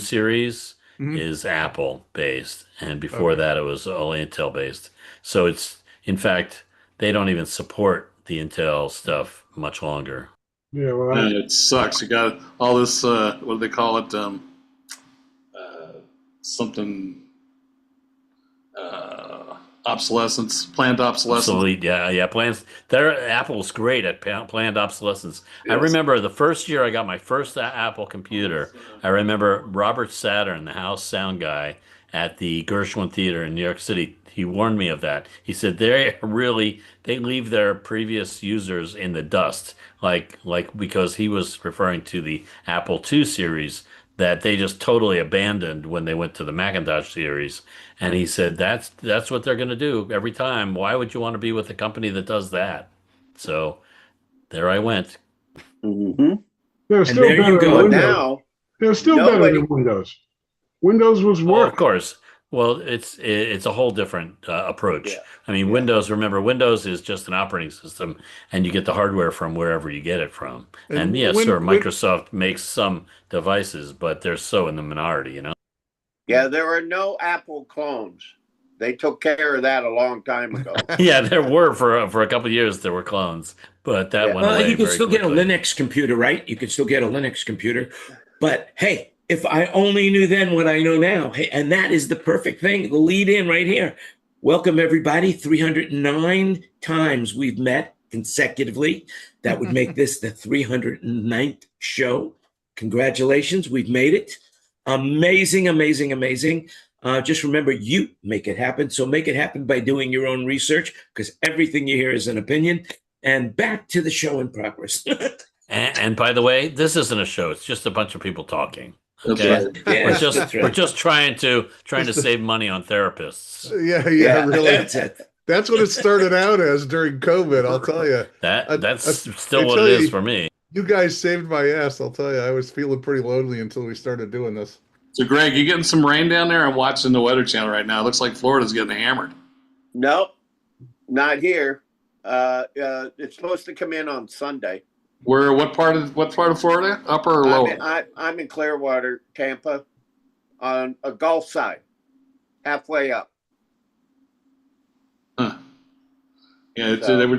series Mhm. is Apple based, and before that it was all Intel based. So it's in fact they don't even support the Intel stuff much longer. Yeah, well, And it sucks. You got all this, what do they call it? Uh, something, obsolescence, planned obsolescence. Obsolete, yeah, yeah. Plans. Their Apple's great at planned obsolescence. I Yes. remember the first year I got my first Apple computer. I remember Robert Saturn, the house sound guy at the Gershwin Theater in New York City. He warned me of that. He said they leave their previous users in the dust, like because he was referring to the Apple II series that they just totally abandoned when they went to the Macintosh series. And he said that's what they're going to do every time. Why would you want to be with a company that does that? So there I went. hmm they're And still there you better than go. But Windows. now They're still better than nobody. Windows. Windows was Oh, of work. course. Well, it's a whole different approach. Yeah, I mean, yeah. Windows. Remember, Windows is just an operating system, and you get the hardware from wherever you get it from. And And yes, when, sure, Microsoft makes some devices, but they're so in the minority, you know. Yeah, there are no Apple clones. They took care of that a long time ago. Yeah, there were for a couple of years there were clones, but that Yeah. went Well, away you can very still get a quickly. Linux computer, right? You can still get a Linux computer. But hey, if I only knew then what I know now, hey, and that is the perfect thing, the lead in right here. Welcome, everybody. 309 times we've met consecutively. That would make this the 309th show. Congratulations, we've made it. Amazing, amazing, amazing. Just remember, you make it happen. So make it happen by doing your own research, because everything you hear is an opinion. And back to the show in progress. And by the way, this isn't a show; it's just a bunch of people talking. That's Okay, right. Yes, that's we're right. just trying to Just a- save money on therapists. yeah, Yeah. really. That's it. That's what it started out as during COVID. I'll tell you. That's I still what tell it is you, for me. You guys saved my ass. I'll tell you. I was feeling pretty lonely until we started doing this. So, Greg, you getting some rain down there? I'm watching the Weather Channel right now. It looks like Florida's getting hammered. Nope, not here. It's supposed to come in on Sunday. Where? What part of Florida? Upper or lower? I'm in Clearwater, Tampa, on a Gulf side, halfway up. Huh. Yeah, So- they were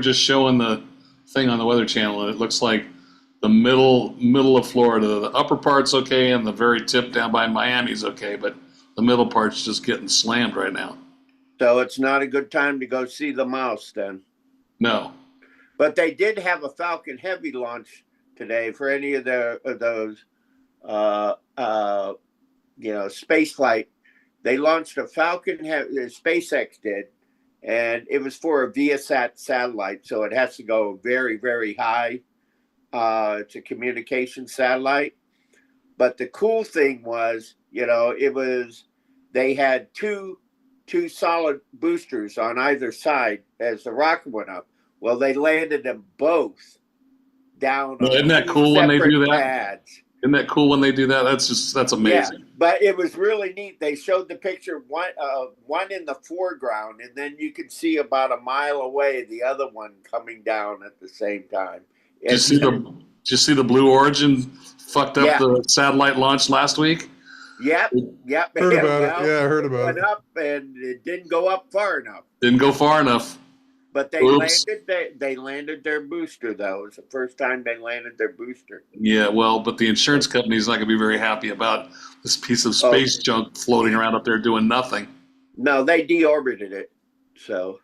just showing the thing on the Weather Channel, and it looks like the middle of Florida, the upper part's okay, and the very tip down by Miami's okay, but the middle part's just getting slammed right now. So it's not a good time to go see the mouse then. No. But they did have a Falcon Heavy launch today for any of those, space flight. They launched a Falcon Heavy, SpaceX did, and it was for a Viasat satellite, so it has to go very, very high. It's a communication satellite. But the cool thing was, they had two solid boosters on either side as the rocket went up. Well, they landed them both down Well, on isn't that two cool when they do separate that? pads. Isn't that cool when they do that? That's amazing. Yeah, but it was really neat. They showed the picture one in the foreground, and then you could see about a mile away the other one coming down at the same time. Did you see the Blue Origin fucked up Yeah. the satellite launch last week? Yep. Heard about it. Yeah, I heard about went it. up, and it didn't go up far enough. Didn't go far enough. But they Oops. landed their booster though. It was the first time they landed their booster. Yeah, well, but the insurance company's not going to be very happy about this piece of space junk floating around up there doing nothing. No, they deorbited it, so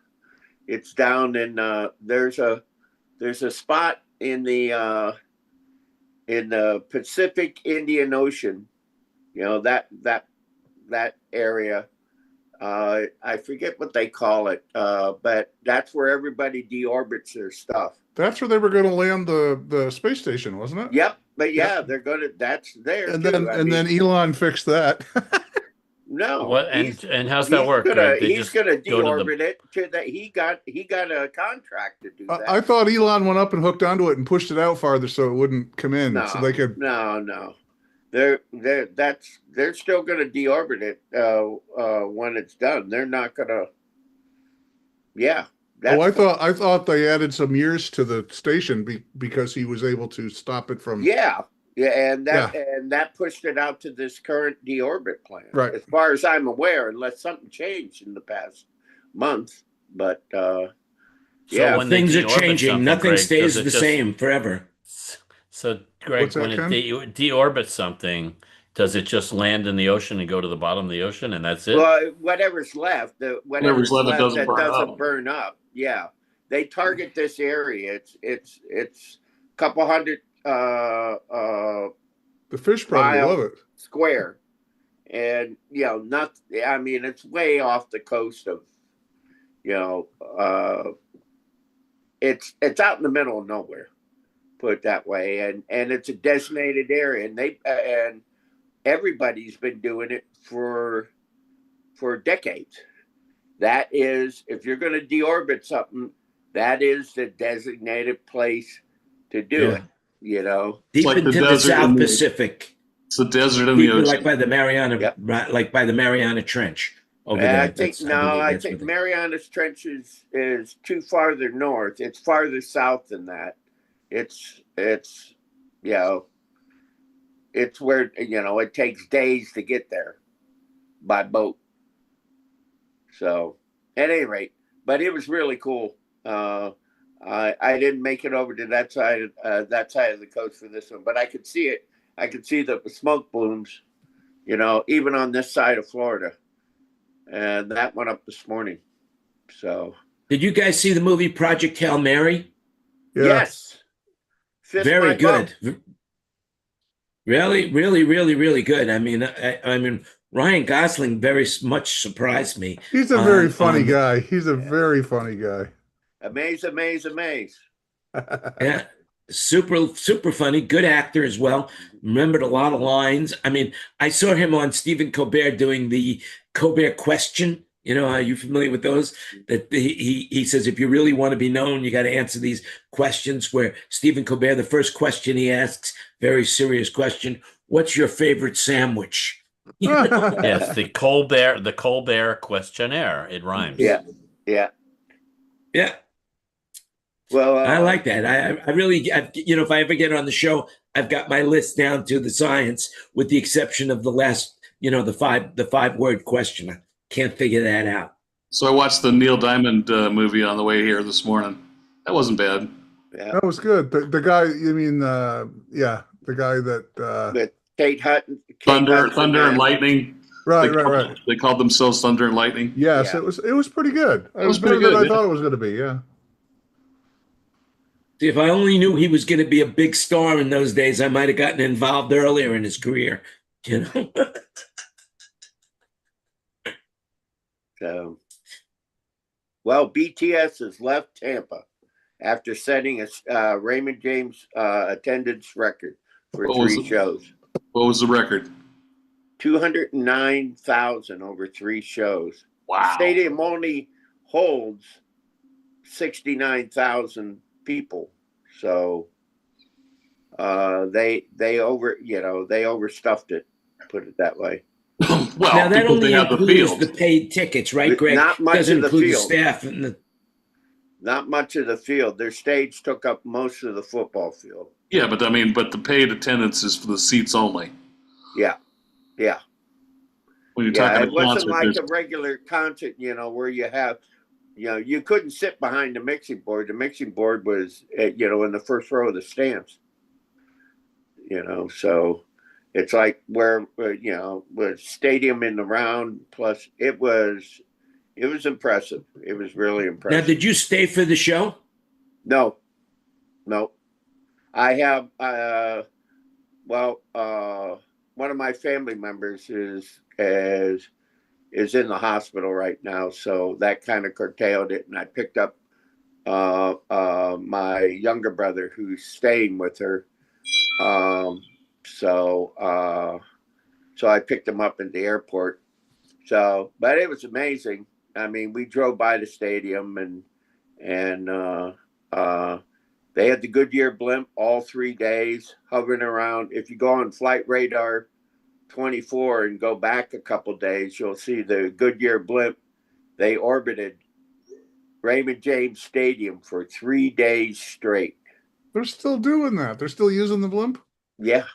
it's down in. There's a spot in the Pacific Indian Ocean. That area. I forget what they call it, but that's where everybody deorbits their stuff. That's where they were going to land the space station, wasn't it? Yep, but yeah, Yeah. they're gonna. That's there. And too. then Elon fixed that. no. What and how's that work? He's gonna go to deorbit it to that. He got a contract to do that. I thought Elon went up and hooked onto it and pushed it out farther so it wouldn't come in, no, so they could. No. They're still gonna deorbit it when it's done. They're not gonna. Yeah. I thought they added some years to the station because he was able to stop it from. Yeah. Yeah, and that pushed it out to this current deorbit plan, Right. as far as I'm aware, unless something changed in the past month. But yeah, when they Things are deorbit changing. something, Nothing Greg, stays does it the just same forever. so Greg, What's that, when it Ken? deorbits something, does it just land in the ocean and go to the bottom of the ocean and that's it? well, whatever's left, Whatever's left that doesn't that burn doesn't up. burn up. Yeah, they target this area. It's a couple hundred The fish probably mile love it. square, and not. I mean, it's way off the coast of, it's out in the middle of nowhere, put it that way, and it's a designated area, and everybody's been doing it for decades. That is, if you're going to deorbit something, that is the designated place to do it. Deep like the into the desert in South the- Pacific, It's the desert in the deeper, ocean. like by the Mariana, Yep. right, like by the Mariana Trench over there. I think I think Marianas Trench is too farther north. It's farther south than that. It's it's where it takes days to get there by boat. So at any rate, but it was really cool. I didn't make it over to that side of the coast for this one, but I could see it. I could see the smoke blooms, even on this side of Florida, and that went up this morning. So, did you guys see the movie Project Hail Mary? Yeah. yes, Very good. Really, really, really, really good. I mean, Ryan Gosling very much surprised me. He's a very funny guy. He's a very funny guy. Amaze. Yeah, super funny. Good actor as well. Remembered a lot of lines. I mean, I saw him on Stephen Colbert doing the Colbert question. Are you familiar with those? That he says, if you really want to be known, you got to answer these questions. Where Stephen Colbert, the first question he asks, very serious question: what's your favorite sandwich? Yes, the Colbert questionnaire. It rhymes. Yeah. Well, I like that. I really, if I ever get on the show, I've got my list down to the science, with the exception of the last, the 5-word question. I can't figure that out. So I watched the Neil Diamond movie on the way here this morning. That wasn't bad. yeah. That was good. The guy, you mean, the guy that. But Kate Hudson, Thunder and Lightning. Right. They called themselves Thunder and Lightning. Yes, Yeah. it was pretty good. It was better pretty than good, I thought it was going to be. Yeah. See, if I only knew he was going to be a big star in those days, I might have gotten involved earlier in his career. So, well, BTS has left Tampa after setting a Raymond James attendance record for What was 3 it? shows. What was the record? 209,000 over 3 shows. Wow. The stadium only holds 69,000 people, so they overstuffed it. Put it that way. Well, now that because only they have the includes field. the paid tickets, right, Greg? Not much Doesn't of the include the field. staff and the. Not much of the field. Their stage took up most of the football field. Yeah, but the paid attendance is for the seats only. Yeah. When you're talking It a wasn't concert, like there's- a regular concert, where you have, you couldn't sit behind the mixing board. The mixing board was, in the first row of the stands. So it's like where, was stadium in the round. Plus, it was impressive. It was really impressive. Now, did you stay for the show? No. I have, one of my family members is in the hospital right now, so that kind of curtailed it. And I picked up my younger brother who's staying with her. So I picked him up at the airport. So, but it was amazing. I mean, we drove by the stadium and they had the Goodyear blimp all 3 days hovering around. If you go on Flight Radar 24 and go back a couple days, you'll see the Goodyear blimp. They orbited Raymond James Stadium for 3 days straight. They're still doing that. They're still using the blimp. Yeah.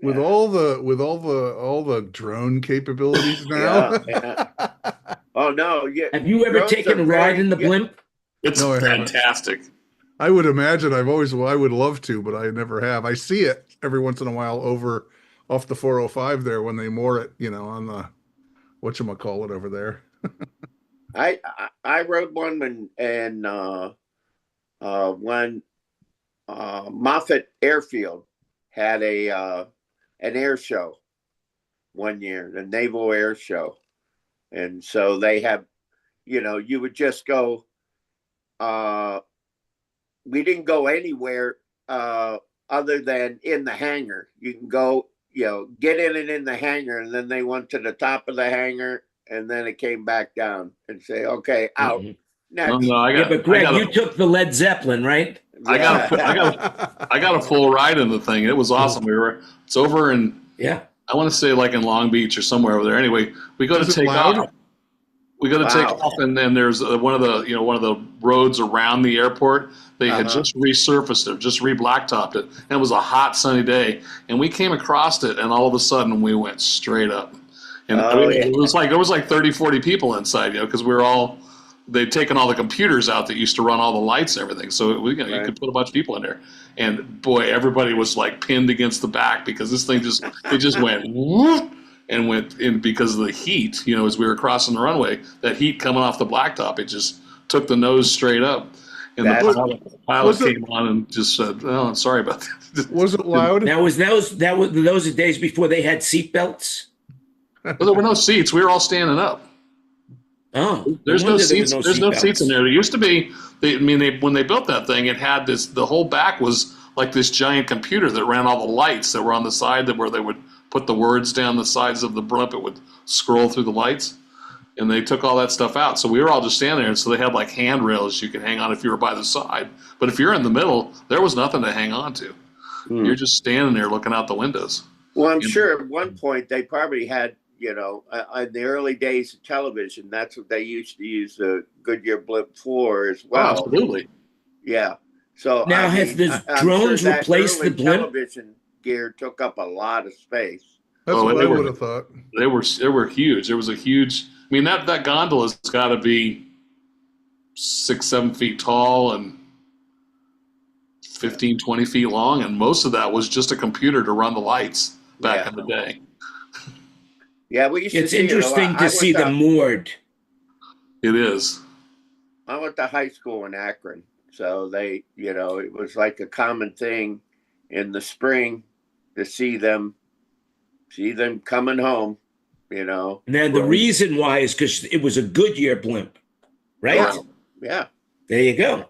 With Yeah. all the drone capabilities now. Yeah. Oh no! Yeah. Have you ever Drones taken are a ride in the yeah. blimp? It's No, I haven't. fantastic. I would imagine I would love to, but I never have. I see it every once in a while over off the 405 there when they moor it, on the whatchamacallit over there. I rode one when Moffett Airfield had an air show one year, the Naval Air Show, and so they have, you would just go. We didn't go anywhere other than in the hangar. You can go, get in and in the hangar, and then they went to the top of the hangar, and then it came back down and say, "Okay, out." Mm-hmm. Next. No, Yeah, but Greg, you took the Led Zeppelin, right? I got a full ride in the thing. It was awesome. It's over in, Yeah. I want to say like in Long Beach or somewhere over there. Anyway, we go to take off. We go to take off, and then there's one of the roads around the airport. They had just resurfaced it, just re-blacktopped it, and it was a hot, sunny day. And we came across it, and all of a sudden we went straight up. And it was like there was like 30, 40 people inside, because they'd taken all the computers out that used to run all the lights and everything. So you could put a bunch of people in there. And boy, everybody was like pinned against the back because this thing just went whoop, and went in because of the heat, as we were crossing the runway, that heat coming off the blacktop, it just took the nose straight up. And the pilot came on and just said, "Oh, I'm sorry about that." Was it loud? Now, those the days before they had seat belts? Well, there were no seats. We were all standing up. Oh, there's no seats. There's no seats in there. There used to be. When they built that thing, it had this. The whole back was like this giant computer that ran all the lights that were on the side where they would put the words down the sides of the blimp. It would scroll through the lights, and they took all that stuff out. So we were all just standing there, and so they had like handrails you could hang on if you were by the side. But if you're in the middle, there was nothing to hang on to. You're just standing there looking out the windows. Well, I'm sure at one point they probably had, in the early days of television, that's what they used to use the Goodyear blimp for as well. Oh, absolutely. Yeah. So now, has the drones replaced the blimp? Television gear took up a lot of space. That's what I would have thought. They were huge. There was a huge. I mean, that gondola's got to be 6-7 feet tall and 15, 20 feet long, and most of that was just a computer to run the lights back in the day. Yeah, we used to It's interesting to see them moored. It is. I went to high school in Akron, so they, it was like a common thing in the spring to see them coming home, And then the reason why is because it was a Goodyear blimp, right? Yeah. There you go.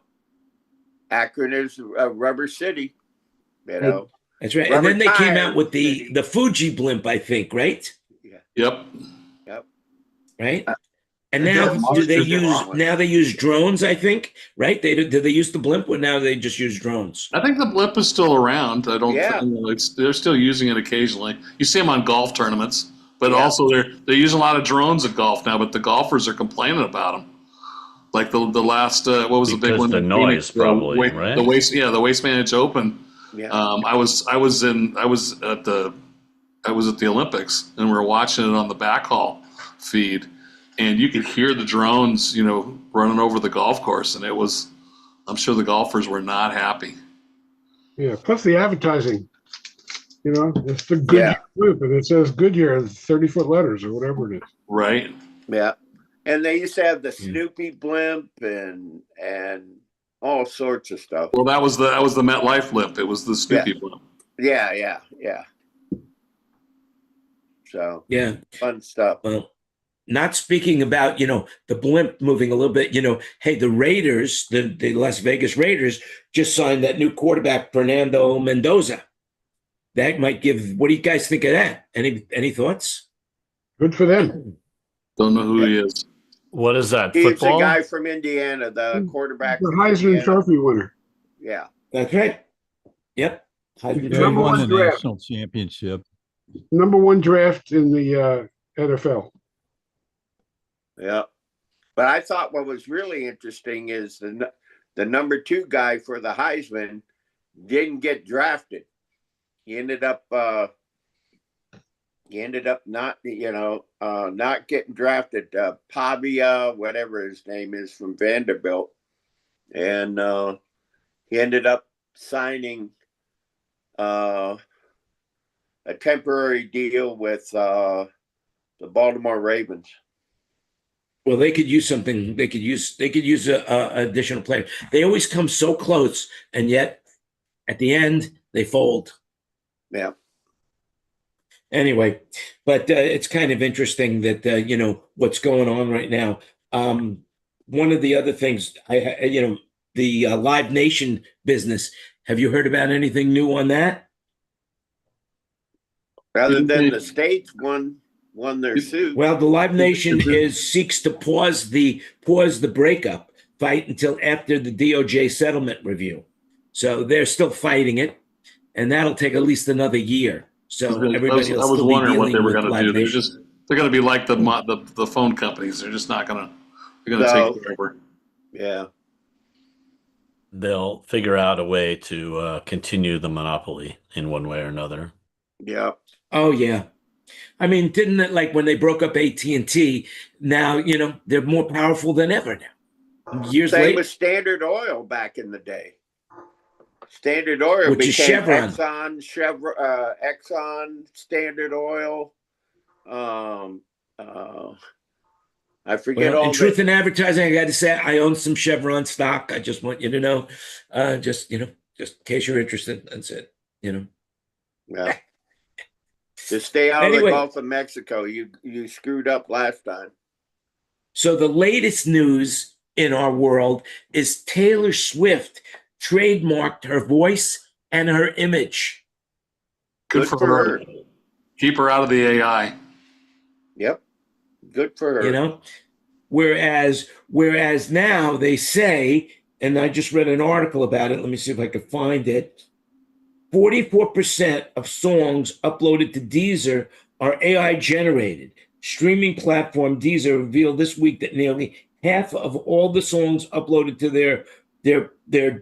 Akron is a rubber city, That's right. And then they came out with the Fuji blimp, I think, right? Yep. Right. And now they use drones, I think, right? Did they use the blimp, or now they just use drones? I think the blimp is still around. I don't think they're still using it occasionally. You see them on golf tournaments, but also they're using a lot of drones at golf now, but the golfers are complaining about them. Like the last what was the big one? The noise, probably, right? The Waste Management Open. Yeah. I was at the Olympics, and we were watching it on the backhaul feed, and you could hear the drones, running over the golf course, and I'm sure the golfers were not happy. Yeah, plus the advertising, it's the Goodyear group, and it says Goodyear in 30-foot letters or whatever it is. Right. Yeah. And they used to have the Snoopy blimp and all sorts of stuff. Well, that was the MetLife blimp. It was the Snoopy blimp. Yeah. So fun stuff. Well, not speaking about the blimp moving a little bit. Hey, the Raiders, the Las Vegas Raiders, just signed that new quarterback Fernando Mendoza. That might give. What do you guys think of that? Any thoughts? Good for them. Don't know who he is. What is that? He's Football? the guy from Indiana, the quarterback. The Heisman Trophy winner. Yeah. That's right. Yep. He won the national championship. Number 1 draft in the NFL. Yeah. But I thought what was really interesting is the number 2 guy for the Heisman didn't get drafted. he ended up not, not getting drafted. Pavia, whatever his name is, from Vanderbilt, and he ended up signing a temporary deal with the Baltimore Ravens. Well, they could use something. They could use a additional player. They always come so close, and yet at the end they fold. Yeah. Anyway, but it's kind of interesting that what's going on right now. One of the other things, the Live Nation business. Have you heard about anything new on that? Rather than the states won their suit. Well, the Live Nation seeks to pause the breakup fight until after the DOJ settlement review. So they're still fighting it, and that'll take at least another year. So everybody will still be dealing what they were with going to Live do. Nation. They're going to be like the phone companies. They're just not going to. They're going to take forever. Yeah. They'll figure out a way to continue the monopoly in one way or another. Yeah. Oh yeah. I mean, didn't it, like when they broke up AT&T? Now they're more powerful than ever now. Years Same later, with Standard Oil back in the day. Standard Oil which is became Chevron. Exxon, Standard Oil. I forget all. In truth in advertising, I got to say I own some Chevron stock. I just want you to know, just in case you're interested. That's it. Yeah. To stay out of the Gulf of Mexico, you screwed up last time. So the latest news in our world is Taylor Swift trademarked her voice and her image. Good for her. Keep her out of the AI. Yep. Good for her. Whereas now they say, and I just read an article about it. Let me see if I can find it. 44% of songs uploaded to Deezer are AI generated. Streaming platform Deezer revealed this week that nearly half of all the songs uploaded to their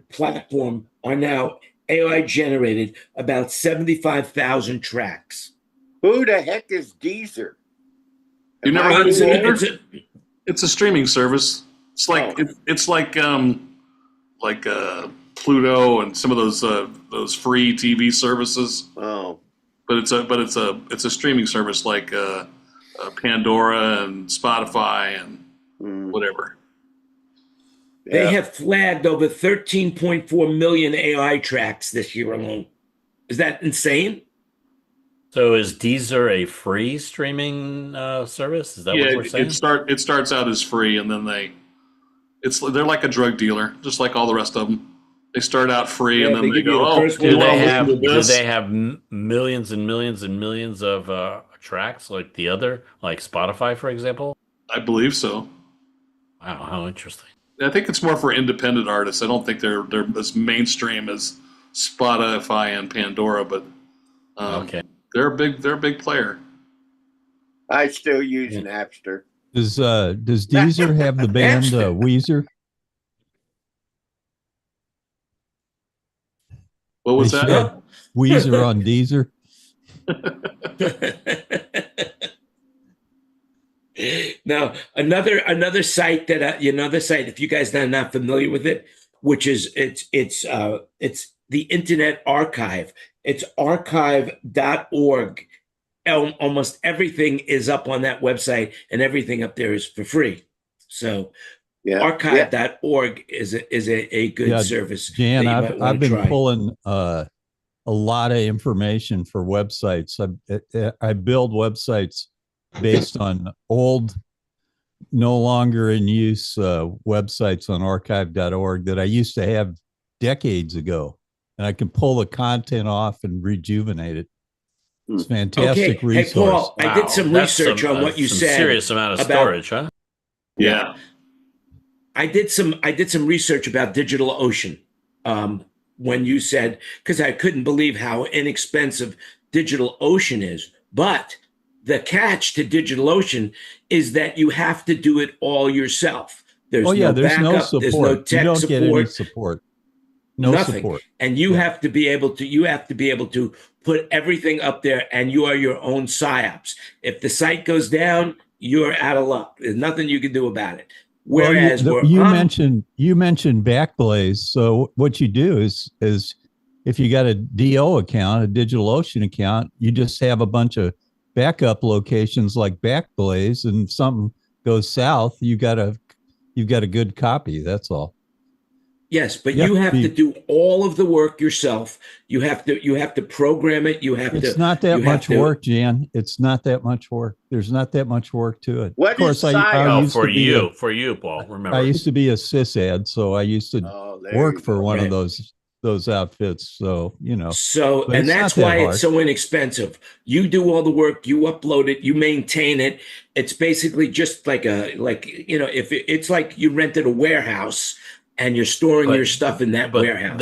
platform are now AI generated, about 75,000 tracks. Who the heck is Deezer? You never heard of Deezer? It's a streaming service. It's like it's like Pluto and some of those free TV services. Oh, but it's a streaming service like Pandora and Spotify and whatever. Yeah. They have flagged over 13.4 million AI tracks this year alone. Is that insane? So is Deezer a free streaming service? Is that what we're saying? It starts out as free, and then they're like a drug dealer, just like all the rest of them. They start out free, and then they go, do they have millions and millions and millions of tracks like the other, like Spotify, for example? I believe so. Wow, how interesting. I think it's more for independent artists. I don't think they're as mainstream as Spotify and Pandora, but okay. They're a big player. I still use Napster. Does Deezer have the band Weezer? What was that? Weezer on Deezer. Now, another site that if you guys are not familiar with it, which is it's the Internet Archive. It's archive.org. Almost everything is up on that website, and everything up there is for free. So archive.org is a good service. Jan, I've been pulling a lot of information for websites. I build websites based on old, no longer in use websites on archive.org that I used to have decades ago. And I can pull the content off and rejuvenate it. It's fantastic resource. Hey, Paul, I did some research on what you said. Serious amount of storage, huh? Yeah. I did some research about DigitalOcean when you said, because I couldn't believe how inexpensive DigitalOcean is. But the catch to DigitalOcean is that you have to do it all yourself. There's no backup, no support. There's no tech you don't support. get any support. No nothing. support. And you have to be able to put everything up there, and you are your own psyops. If the site goes down, you're out of luck. There's nothing you can do about it. Whereas you mentioned Backblaze. So what you do is if you got a DO account, a DigitalOcean account, you just have a bunch of backup locations like Backblaze, and if something goes south, you've got a good copy. That's all. Yes, but you have to do all of the work yourself. You have to program it. It's not that much work, Jan. It's not that much work. There's not that much work to it. What of course, is I used for to be you, Paul. Remember, I used to be a sysad, so I used to work for one of those outfits. So and that's why it's so inexpensive. You do all the work, you upload it, you maintain it. It's basically just if it's like you rented a warehouse and you're storing your stuff in that warehouse.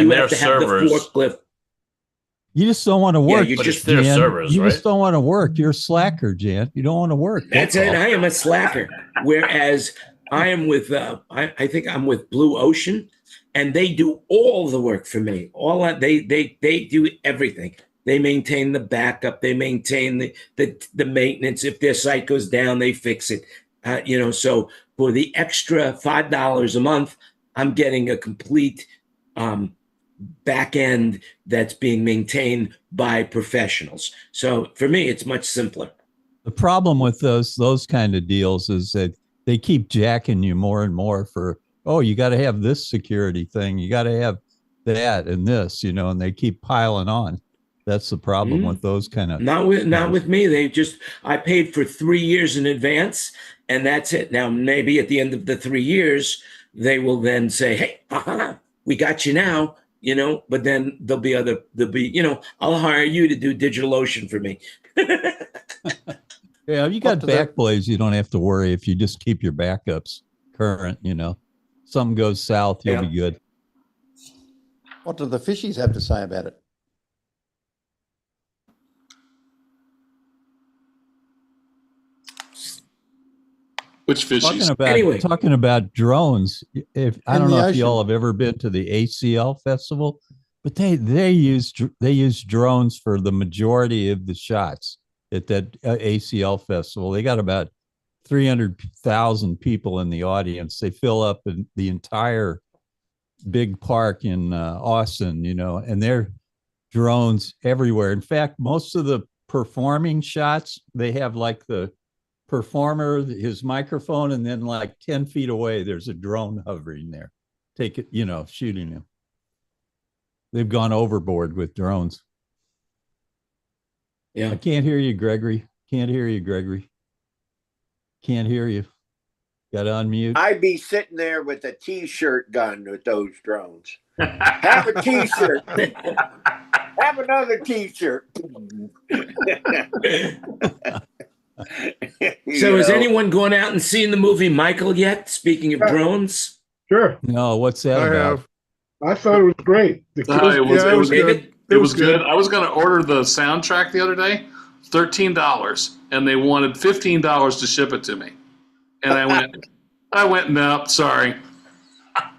You have to have the forklift. You just don't want to work. Yeah, just don't want to work. You're a slacker, Jan. You don't want to work. That's it. I am a slacker. Whereas I am with, I think I'm with Blue Ocean, and they do all the work for me. They do everything. They maintain the backup. They maintain the maintenance. If their site goes down, they fix it. So for the extra $5 a month, I'm getting a complete back end that's being maintained by professionals. So for me, it's much simpler. The problem with those kind of deals is that they keep jacking you more and more for, you got to have this security thing, you got to have that and this, and they keep piling on. That's the problem with those kind of. Not with me. I paid for 3 years in advance, and that's it. Now maybe at the end of the 3 years, they will then say, "Hey, we got you now." But then there'll be I'll hire you to do DigitalOcean for me. Yeah, you got Backblaze, you don't have to worry if you just keep your backups current. Something goes south, you'll be good. What do the fishies have to say about it? Which fishies? Talking about drones. I don't know if y'all have ever been to the ACL festival, but they use drones for the majority of the shots at that ACL festival. They got about 300,000 people in the audience. They fill up the entire big park in Austin, and they're drones everywhere. In fact, most of the performing shots, they have like the performer, his microphone, and then like 10 feet away, there's a drone hovering there. Shooting him. They've gone overboard with drones. Yeah. I can't hear you, Gregory. Can't hear you. Got to unmute. I'd be sitting there with a T-shirt gun with those drones. Have a T-shirt. Have another T-shirt. So has anyone gone out and seen the movie Michael yet? Speaking of drones? Sure. No, what's that about? I thought it was great. It was good. It was good. I was going to order the soundtrack the other day, $13, and they wanted $15 to ship it to me. And I went, no, sorry.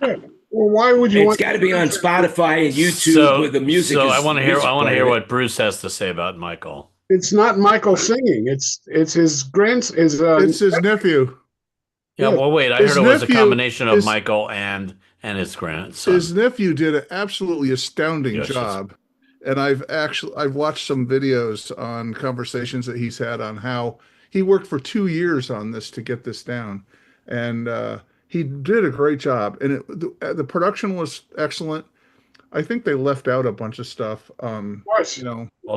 Well, why would you? It's got to be on Spotify and YouTube with the music. So I want to hear what Bruce has to say about Michael. It's not Michael singing. It's his it's his nephew. Yeah. Well, wait. I heard it was a combination of Michael and his grandson. His nephew did an absolutely astounding job, and I've watched some videos on conversations that he's had on how he worked for 2 years on this to get this down, and he did a great job. And the production was excellent. I think they left out a bunch of stuff. Well,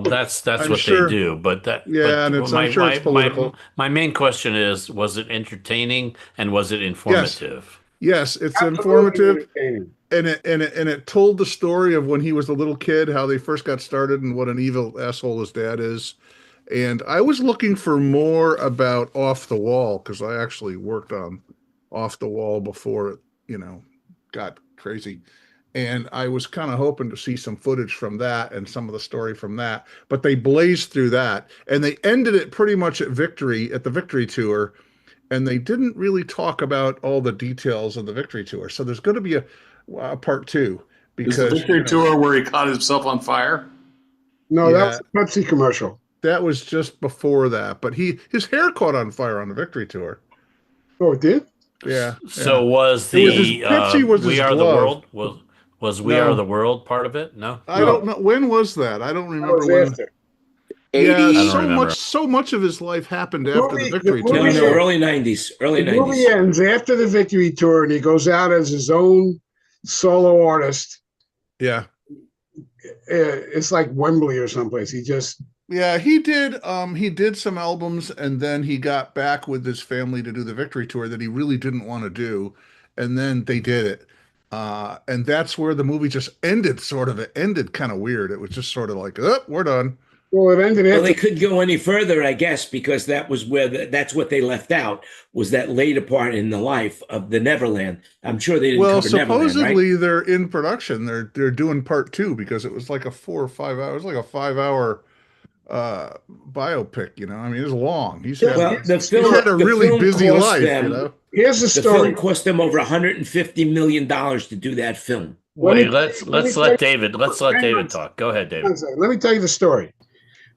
that's what sure, they do. But that, and I'm sure it's political. My main question is: was it entertaining and was it informative? Yes, it's informative, and it told the story of when he was a little kid, how they first got started, and what an evil asshole his dad is. And I was looking for more about Off the Wall because I actually worked on Off the Wall before it, got crazy. And I was kind of hoping to see some footage from that and some of the story from that, but they blazed through that, and they ended it pretty much at the Victory Tour, and they didn't really talk about all the details of the Victory Tour. So there's going to be a part 2, Is the because victory tour where he caught himself on fire? No, that was a Pepsi commercial. that was just before that. But his hair caught on fire on the victory tour. Oh, it did? Yeah. So was It was his- the Pepsi was We his Are the glove. World was We No. Are the World part of it? No. I don't know when was that. I don't That remember was when. after. Yeah, 80. I don't remember. so much of his life happened after the movie- victory the tour. No, movie- no, early 90s. Early The movie 90s. ends after the victory tour, and he goes out as his own solo artist. Yeah. It's like Wembley or someplace. He just Yeah, he did some albums, and then he got back with his family to do the victory tour that he really didn't want to do, and then they did it. And that's where the movie just ended, sort of. It ended kind of weird. It was just sort of like, oh, we're done. well, it ended Well, after they could go any further, I guess, because that was where that's what they left out, was that later part in the life of the Neverland. I'm sure they didn't Well, cover Neverland, right? supposedly they're in production. They're doing part 2 because it was like a 4 or 5 hours, like a 5-hour biopic. I mean, it's long. He's had Well, the he's film, had a the really film busy cost life. them, Here's the the story. film cost them over $150 million to do that film. Wait, Let me let David talk. Go ahead, Hang on David. a second. Let me tell you the story.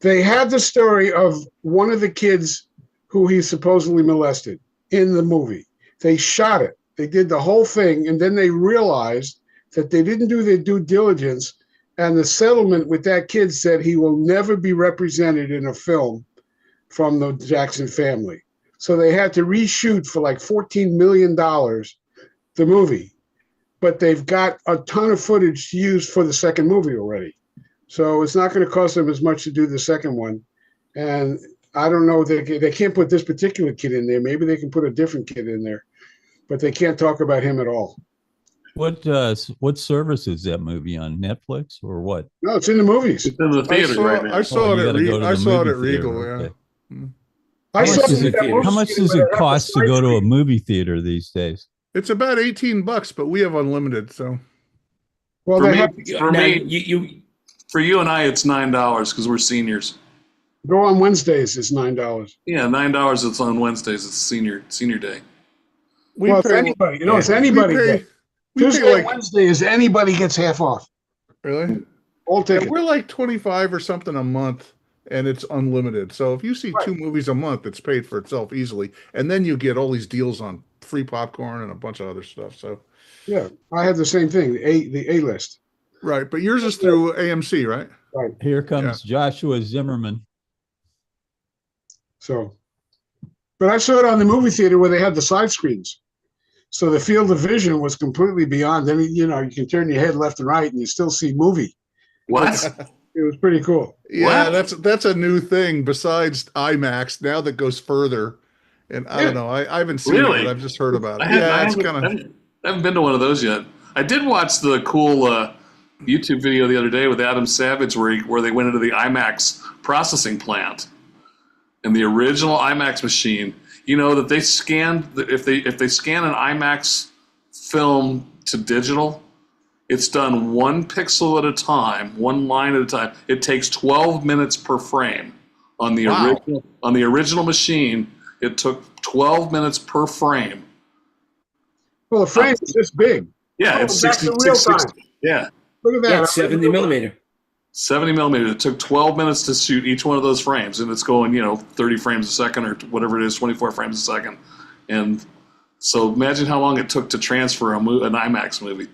They had the story of one of the kids who he supposedly molested in the movie. They shot it. They did the whole thing, and then they realized that they didn't do their due diligence, and the settlement with that kid said he will never be represented in a film from the Jackson family. So they had to reshoot for like $14 million the movie, but they've got a ton of footage to use for the second movie already. So it's not going to cost them as much to do the second one. And I don't know, they can't put this particular kid in there. Maybe they can put a different kid in there, but they can't talk about him at all. What service is that movie on? Netflix or what? No, it's in the movies. It's in the theater right now. I saw Oh, it you at gotta go to the I saw it at movie theater, Regal. okay. Yeah. I How saw much it is at it that theater? movie How much theater, does but it I have to cost to side go to a screen. movie theater these days? It's about $18, but we have unlimited. So Well, For they me, have for Now, me, you for you and I, it's $9 because we're seniors. go on Wednesdays. It's $9. Yeah, $9. It's on Wednesdays. It's senior day. we Well, it's pay. anybody. You know, it's We anybody. pay. We Tuesday pay and like Wednesday is anybody gets half off. really. All Yeah, tickets. we're like 25 or something a month, and it's unlimited. So if you see 2 movies a month, it's paid for itself easily. And then you get all these deals on free popcorn and a bunch of other stuff. So Yeah, I had the same thing. The A list. right, but yours is through AMC, right? Right. Here comes Joshua Zimmerman. So, but I saw it on the movie theater where they had the side screens. So the field of vision was completely beyond. I mean, you can turn your head left and right and you still see movie. What? It was pretty cool. Yeah, What? that's a new thing besides IMAX now that goes further. And I don't know, I haven't seen it, Really? but I've just heard about it. I It's kind of haven't been to one of those yet. I did watch the cool YouTube video the other day with Adam Savage where they went into the IMAX processing plant and the original IMAX machine. You know that they scanned if they scan an IMAX film to digital, it's done 1 pixel at a time, 1 line at a time. It takes 12 minutes per frame. On the original machine, it took 12 minutes per frame. Well, the frame is this big. Yeah, Oh, it's that's 60, the real 60 time. Yeah, Look at that. yeah, 70 millimeter. 70 millimeter. It took 12 minutes to shoot each one of those frames, and it's going 30 frames a second or whatever it is, 24 frames a second. And so imagine how long it took to transfer an IMAX movie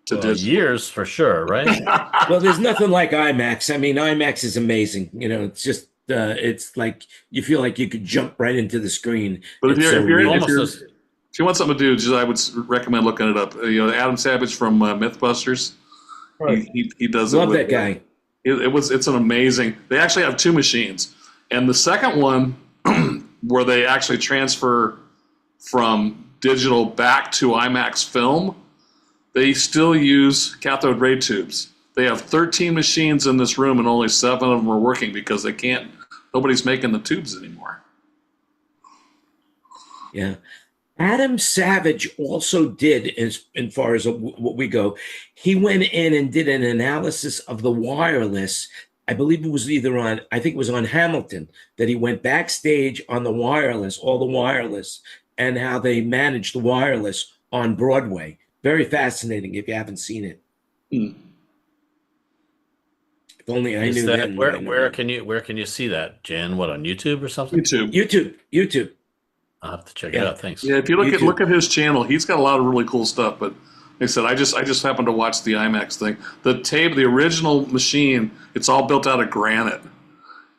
to digital. Years for sure, right? Well, there's nothing like IMAX. I mean, IMAX is amazing. It's just it's like you feel like you could jump right into the screen. But if It's you're, so if, you're, real. if, you're, if you want something to do, I would recommend looking it up. Adam Savage from Mythbusters. Right. He does Love it. that guy. It's an amazing. They actually have 2 machines, and the second one where they actually transfer from digital back to IMAX film, they still use cathode ray tubes. They have 13 machines in this room, and only 7 of them are working because they can't. Nobody's making the tubes anymore. Yeah. Adam Savage also did, as far as what we go, he went in and did an analysis of the wireless. I believe it was I think it was on Hamilton, that he went backstage on the wireless, all the wireless, and how they managed the wireless on Broadway. Very fascinating if you haven't seen it. Hmm. If only I Is knew that then. what I know where now. can you see that, Jan? What, on YouTube or something? YouTube. I'll have to check it Yeah. out. Thanks. Yeah, if you YouTube. look at his channel, he's got a lot of really cool stuff. But like I said, I just happened to watch the IMAX thing. The original machine, it's all built out of granite,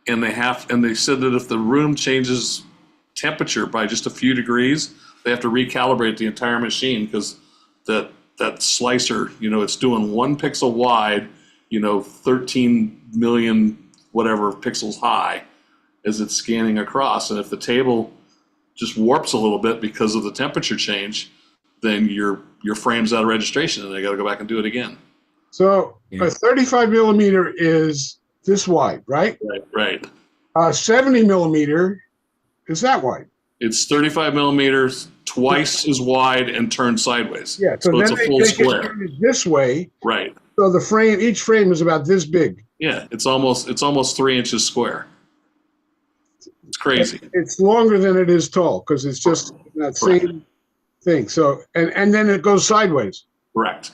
and they said that if the room changes temperature by just a few degrees, they have to recalibrate the entire machine because that slicer, it's doing 1 pixel wide, 13 million whatever pixels high as it's scanning across, and if the table just warps a little bit because of the temperature change, then your frame's out of registration, and they got to go back and do it again. So a 35 millimeter is this wide, right? Right. 70 millimeter is that wide. It's 35 millimeters, twice as wide, and turned sideways. Yeah. So it's then a full they square. turn it this way. Right. So each frame is about this big. Yeah, it's almost 3 inches square. It's crazy. It's longer than it is tall because it's just that same thing. So and then it goes sideways. Correct.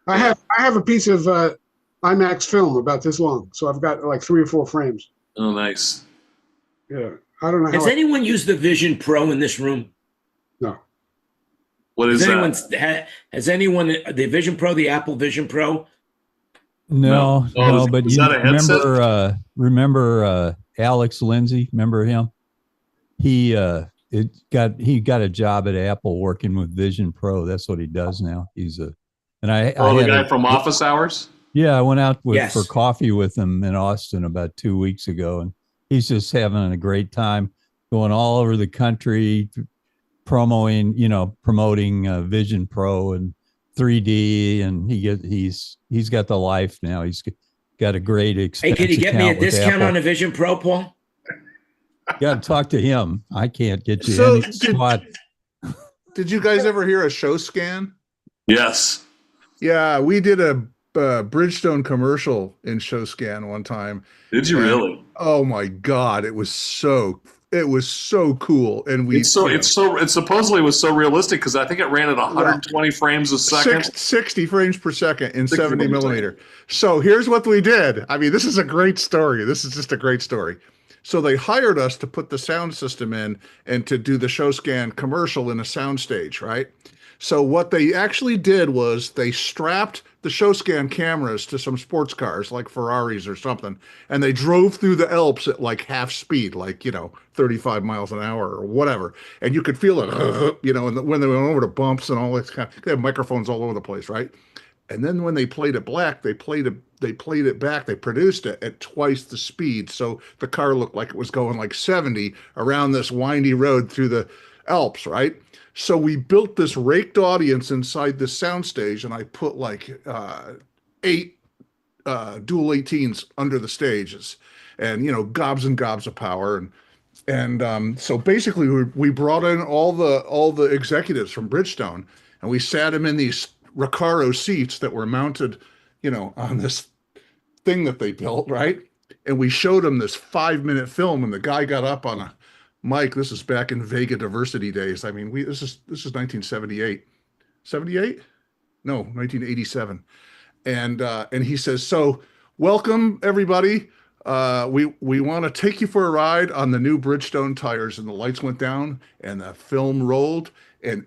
I have a piece of IMAX film about this long, so I've got like 3 or 4 frames. Oh, nice. Yeah, I don't know. Has anyone used the Vision Pro in this room? No. What is that? Has anyone the Vision Pro, the Apple Vision Pro? No, but is you that a headset? remember Alex Lindsay? Remember him? He got a job at Apple working with Vision Pro. That's what he does now. The guy from Office Hours? Yeah, I went out Yes. for coffee with him in Austin about 2 weeks ago, and he's just having a great time going all over the country, promoting Vision Pro and 3D, and he's got the life now. He's got a great expense. Hey, can you get me a discount Apple. on a Vision Pro, Paul? You got to talk to him. I can't get you So any spot. Did you guys ever hear a show scan? Yes. Yeah, we did a Bridgestone commercial in show scan one time. Did you really? Oh my God, it was so cool. And It supposedly was so realistic because I think it ran at 120 frames a second. 60 frames per second in 60 70 frames per millimeter. So here's what we did. I mean, this is a great story. This is just a great story. So they hired us to put the sound system in and to do the show scan commercial in a sound stage, right? So what they actually did was they strapped the show scan cameras to some sports cars like Ferraris or something, and they drove through the Alps at like half speed, like 35 miles an hour or whatever, and you could feel it, and when they went over the bumps and all this they have microphones all over the place, right? And then when they played it back, they produced it at twice the speed, so the car looked like it was going like 70 around this windy road through the Alps, right? So we built this raked audience inside this soundstage, and I put like 8 dual 18s under the stages, and gobs and gobs of power, and so basically we brought in all the executives from Bridgestone, and we sat them in these Recaro seats that were mounted, on this thing that they built, right? And we showed them this 5-minute film, and the guy got up on a Mike, this is back in Vega diversity days. I mean, this is 1978, 78? No, 1987. And he says, so welcome everybody. We want to take you for a ride on the new Bridgestone tires. And the lights went down and the film rolled, and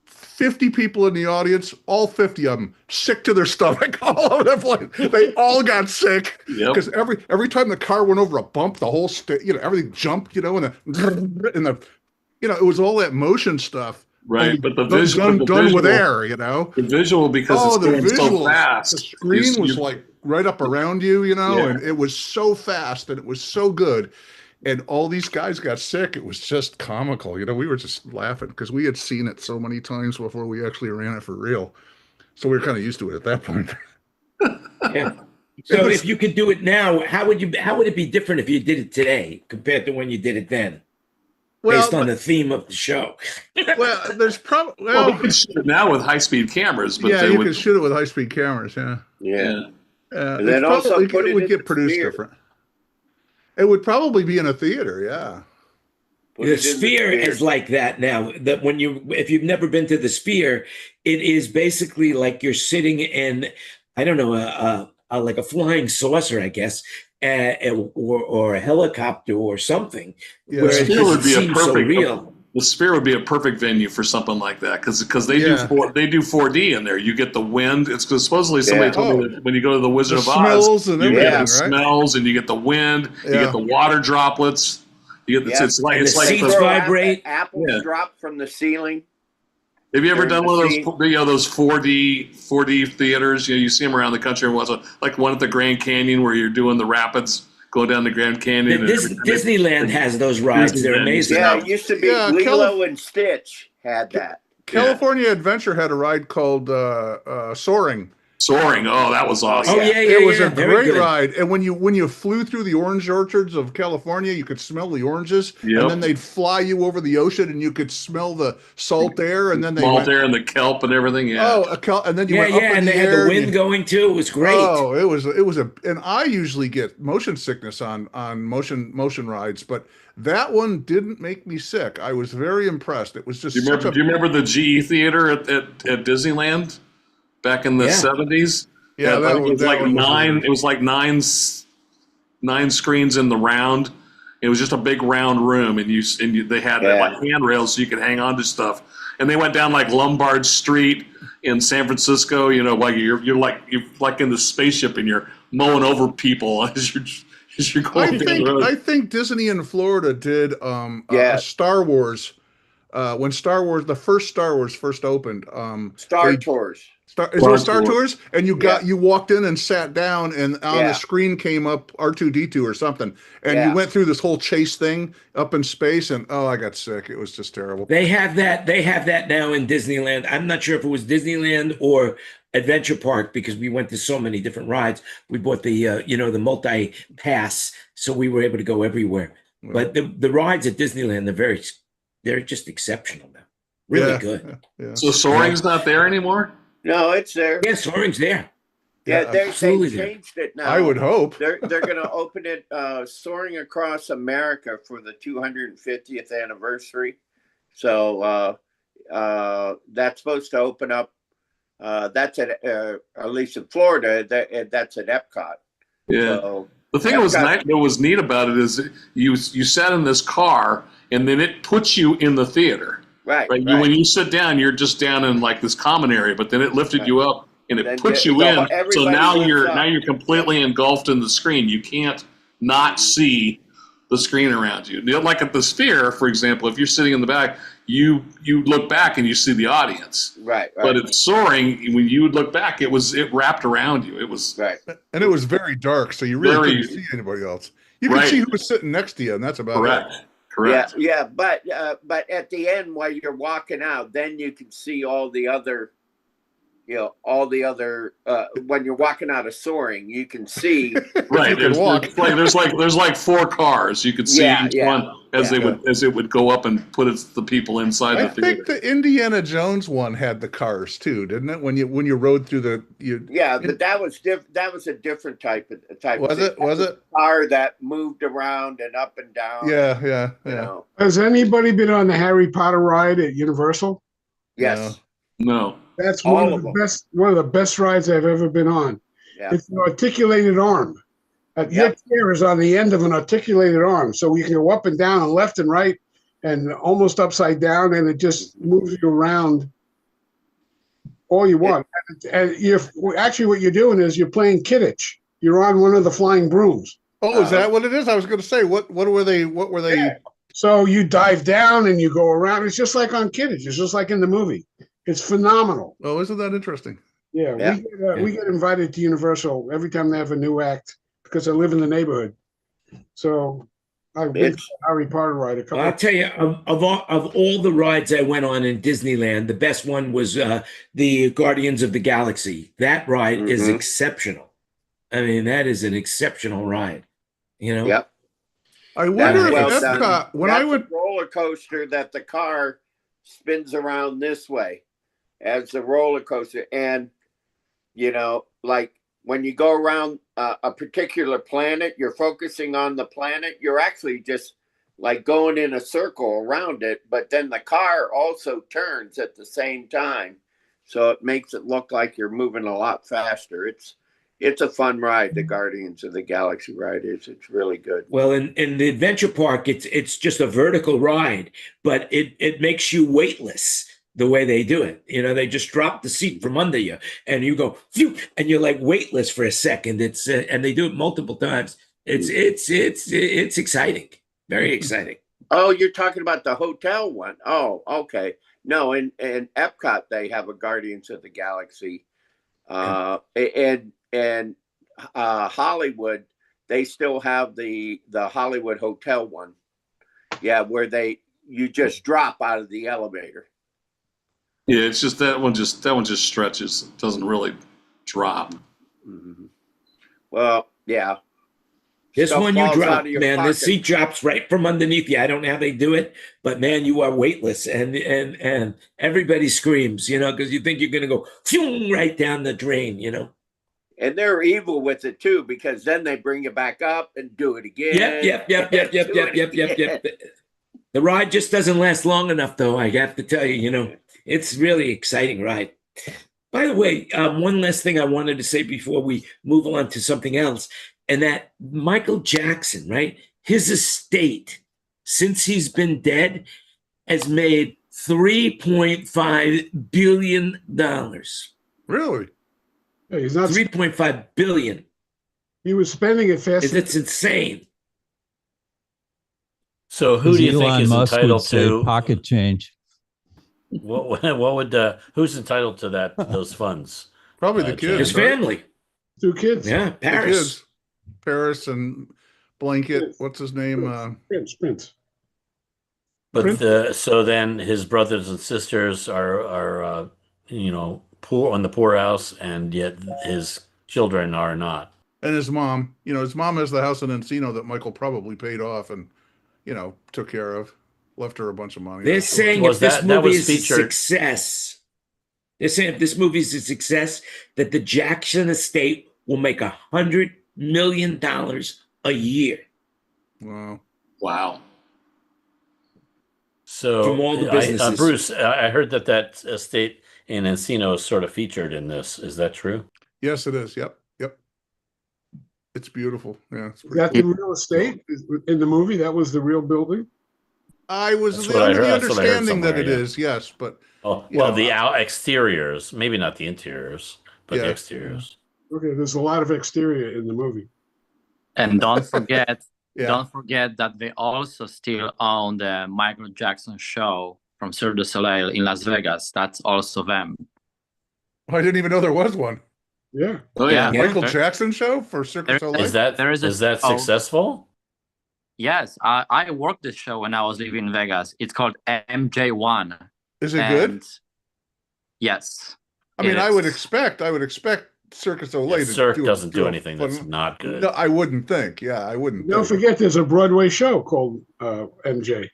50 people in the audience, all 50 of them sick to their stomach all over the place. They all got sick because every time the car went over a bump, the whole everything jumped, and the it was all that motion stuff. Right, but the visual done with air, The visual because it's going so fast. The screen was like right up around you, and it was so fast and it was so good. And all these guys got sick. It was just comical. We were just laughing because we had seen it so many times before we actually ran it for real. So we were kind of used to it at that point. Yeah. So if you could do it now, how would it be different if you did it today compared to when you did it then? Based on the theme of the show. Well, there's probably you can shoot it now with high-speed cameras, but you can shoot it with high-speed cameras. Yeah. And then also it would get produced different. It would probably be in a theater, yeah. Put The it in Sphere is like that now. That if you've never been to the Sphere, it is basically like you're sitting in, I don't know, like a flying saucer, I guess, or a helicopter or something, Yeah. where The it Sphere just would be a seems so perfect. real. The Sphere would be a perfect venue for something like that because they Yeah. do 4D in there. You get the wind. It's because supposedly somebody Yeah. told me that when you go to the Wizard The of Oz, smells and you everything, get the right? smells and you get the wind. You Yeah. get the water droplets. You get Yeah. it's like And it's the like seats the, vibrate. Apples Yeah. drop from the ceiling. Have you ever during done the one of scene. those 4D theaters? You see them around the country. And like one at the Grand Canyon where you're doing the rapids, going down the Grand Canyon. And Disneyland has those rides. They're Disneyland amazing. Yeah, it used to be Yeah, Lilo and Stitch had that. California Adventure had a ride called Soaring. Soaring. Oh, that was awesome. Oh yeah, It was a very great good. ride, and when you flew through the orange orchards of California, you could smell the oranges, Yep. and then they'd fly you over the ocean, and you could smell the salt air, and then they Salt went, air and the kelp and everything. Yeah. and then you Yeah, went up in and the they had air, the and wind you- going too. It was great. Oh, it was and I usually get motion sickness on motion rides, but that one didn't make me sick. I was very impressed. It was just Do you remember the GE Theater at Disneyland back in the 70s? Yeah, I think it was that like one was nine. weird. It was like nine screens in the round. It was just a big round room, and they had like handrails so you could hang on to stuff. And they went down like Lombard Street in San Francisco. You know, like you're like in the spaceship and you're mowing over people as you're going down the road. I think Disney in Florida did a Star Wars when the first Star Wars first opened. Star Tours. Is there Star Tours? And you walked in and sat down, and on the screen came up R2-D2 or something, and you went through this whole chase thing up in space, and I got sick. It was just terrible. They have that now in Disneyland. I'm not sure if it was Disneyland or Adventure Park because we went to so many different rides. We bought the the multi-pass, so we were able to go everywhere. Yeah. But the rides at Disneyland, they're just exceptional now. Really good. Yeah. So Soaring's not there anymore? No, it's there. Yeah, Soaring's there. Yeah, they absolutely changed it now. I would hope. They're going to open it Soaring Across America for the 250th anniversary. So that's supposed to open up. That's at least in Florida. That's at Epcot. Yeah. So, the thing that was neat about it is you sat in this car and then it puts you in the theater. Right. When you sit down, you're just down in like this common area, but then it lifted you up and it puts you in. So now you're completely engulfed in the screen. You can't not see the screen around you. Like at the Sphere, for example, if you're sitting in the back, you look back and you see the audience. Right. But at Soaring, when you would look back, it wrapped around you. It was and it was very dark, so you really couldn't see anybody else. You could see who was sitting next to you, and that's about it. Correct. Yeah, but at the end, while you're walking out, then you can see all the other when you're walking out of Soaring, you can see. Right. There's like four cars. You could see each one as it would go up and put the people inside the theater. I think the Indiana Jones one had the cars too, didn't it? When you rode through but that was a different type of Was it car that moved around and up and down? Yeah. Has anybody been on the Harry Potter ride at Universal? Yes. No. That's one of the best rides I've ever been on. Yeah. It's an articulated arm. Your chair is on the end of an articulated arm, so you can go up and down and left and right and almost upside down, and it just moves you around all you want. And what you're doing is you're playing Kidditch. You're on one of the flying brooms. Oh, is that what it is? I was going to say, what were they? Yeah. So you dive down and you go around. It's just like on Kidditch. It's just like in the movie. It's phenomenal. Oh, isn't that interesting? Yeah. We get invited to Universal every time they have a new act because I live in the neighborhood. So I've been to Harry Potter ride a couple. I'll tell you, of all the rides I went on in Disneyland, the best one was the Guardians of the Galaxy. That ride is exceptional. I mean, that is an exceptional ride. Yep. I wonder if Epcot, that's a roller coaster that the car spins around this way as the roller coaster, and like when you go around a particular planet, you're focusing on the planet. You're actually just like going in a circle around it, but then the car also turns at the same time. So it makes it look like you're moving a lot faster. It's a fun ride. The Guardians of the Galaxy ride is. It's really good. Well, in the adventure park, it's just a vertical ride, but it makes you weightless the way they do it. You know, they just drop the seat from under you, and you go, phew, and you're like weightless for a second. It's and they do it multiple times. It's exciting, very exciting. Oh, you're talking about the hotel one. Oh, okay. No, in Epcot they have a Guardians of the Galaxy, and Hollywood they still have the Hollywood Hotel one. Yeah, where you just drop out of the elevator. Yeah, it's just that one just stretches. It doesn't really drop. Mm-hmm. Well, yeah. This Stuff one you falls out drop, of your man. The pocket. seat drops right from underneath you. I don't know how they do it, but man, you are weightless, and everybody screams, you know, because you think you're gonna go phew, right down the drain, you know. And they're evil with it too, because then they bring you back up and do it again. Yep. The ride just doesn't last long enough, though. I have to tell you, you know, it's really exciting ride. By the way, one last thing I wanted to say before we move on to something else, and that Michael Jackson, right? His estate, since he's been dead, has made $3.5 billion. Really? Yeah, he's not. $3.5 billion. He was spending it fast. It's insane. So who do you think Elon is Musk entitled would say to pocket change? what would who's entitled to those funds? Probably the His kids. His right? family. 2 kids. Yeah, The Paris. kids. Paris and Blanket. What's his name? Prince. But so then his brothers and sisters are you know, poor on the poorhouse, and yet his children are not. And his mom. You know, his mom has the house in Encino that Michael probably paid off and, you know, took care of. Left her a bunch of money. They're saying Was if this that movie was is a featured- success, they're saying if this movie is a success, that the Jackson estate will make $100 million a year Wow. Wow. So from all the businesses. Bruce, I heard that estate in Encino is sort of featured in this. Is that true? Yes, it is. Yep. It's beautiful. Yeah. It's Is pretty that the real estate in the movie? That was the real building? I was That's what I under the heard- that's what I heard understanding that it somewhere, yeah. is, yes, but Oh, You well, know, the exteriors, maybe not the interiors, but the Yeah. exteriors. Okay, there's a lot of exterior in the movie. And don't forget, yeah. don't forget that they also still own the Michael Jackson show from Cirque du Soleil in Las Vegas. That's also them. I didn't even know there was one. Yeah. Oh yeah. Yeah. Michael there- Jackson show for Cirque du there Soleil? Is that There is a show. successful? Yes, I worked the show when I was living in Vegas. It's called MJ1. Is it good? And yes. I mean, I would it's- expect Cirque du Soleil to Cirque do doesn't do a anything that's fun- not good. No, I wouldn't think. Yeah, I wouldn't Don't think. forget there's a Broadway show called MJ.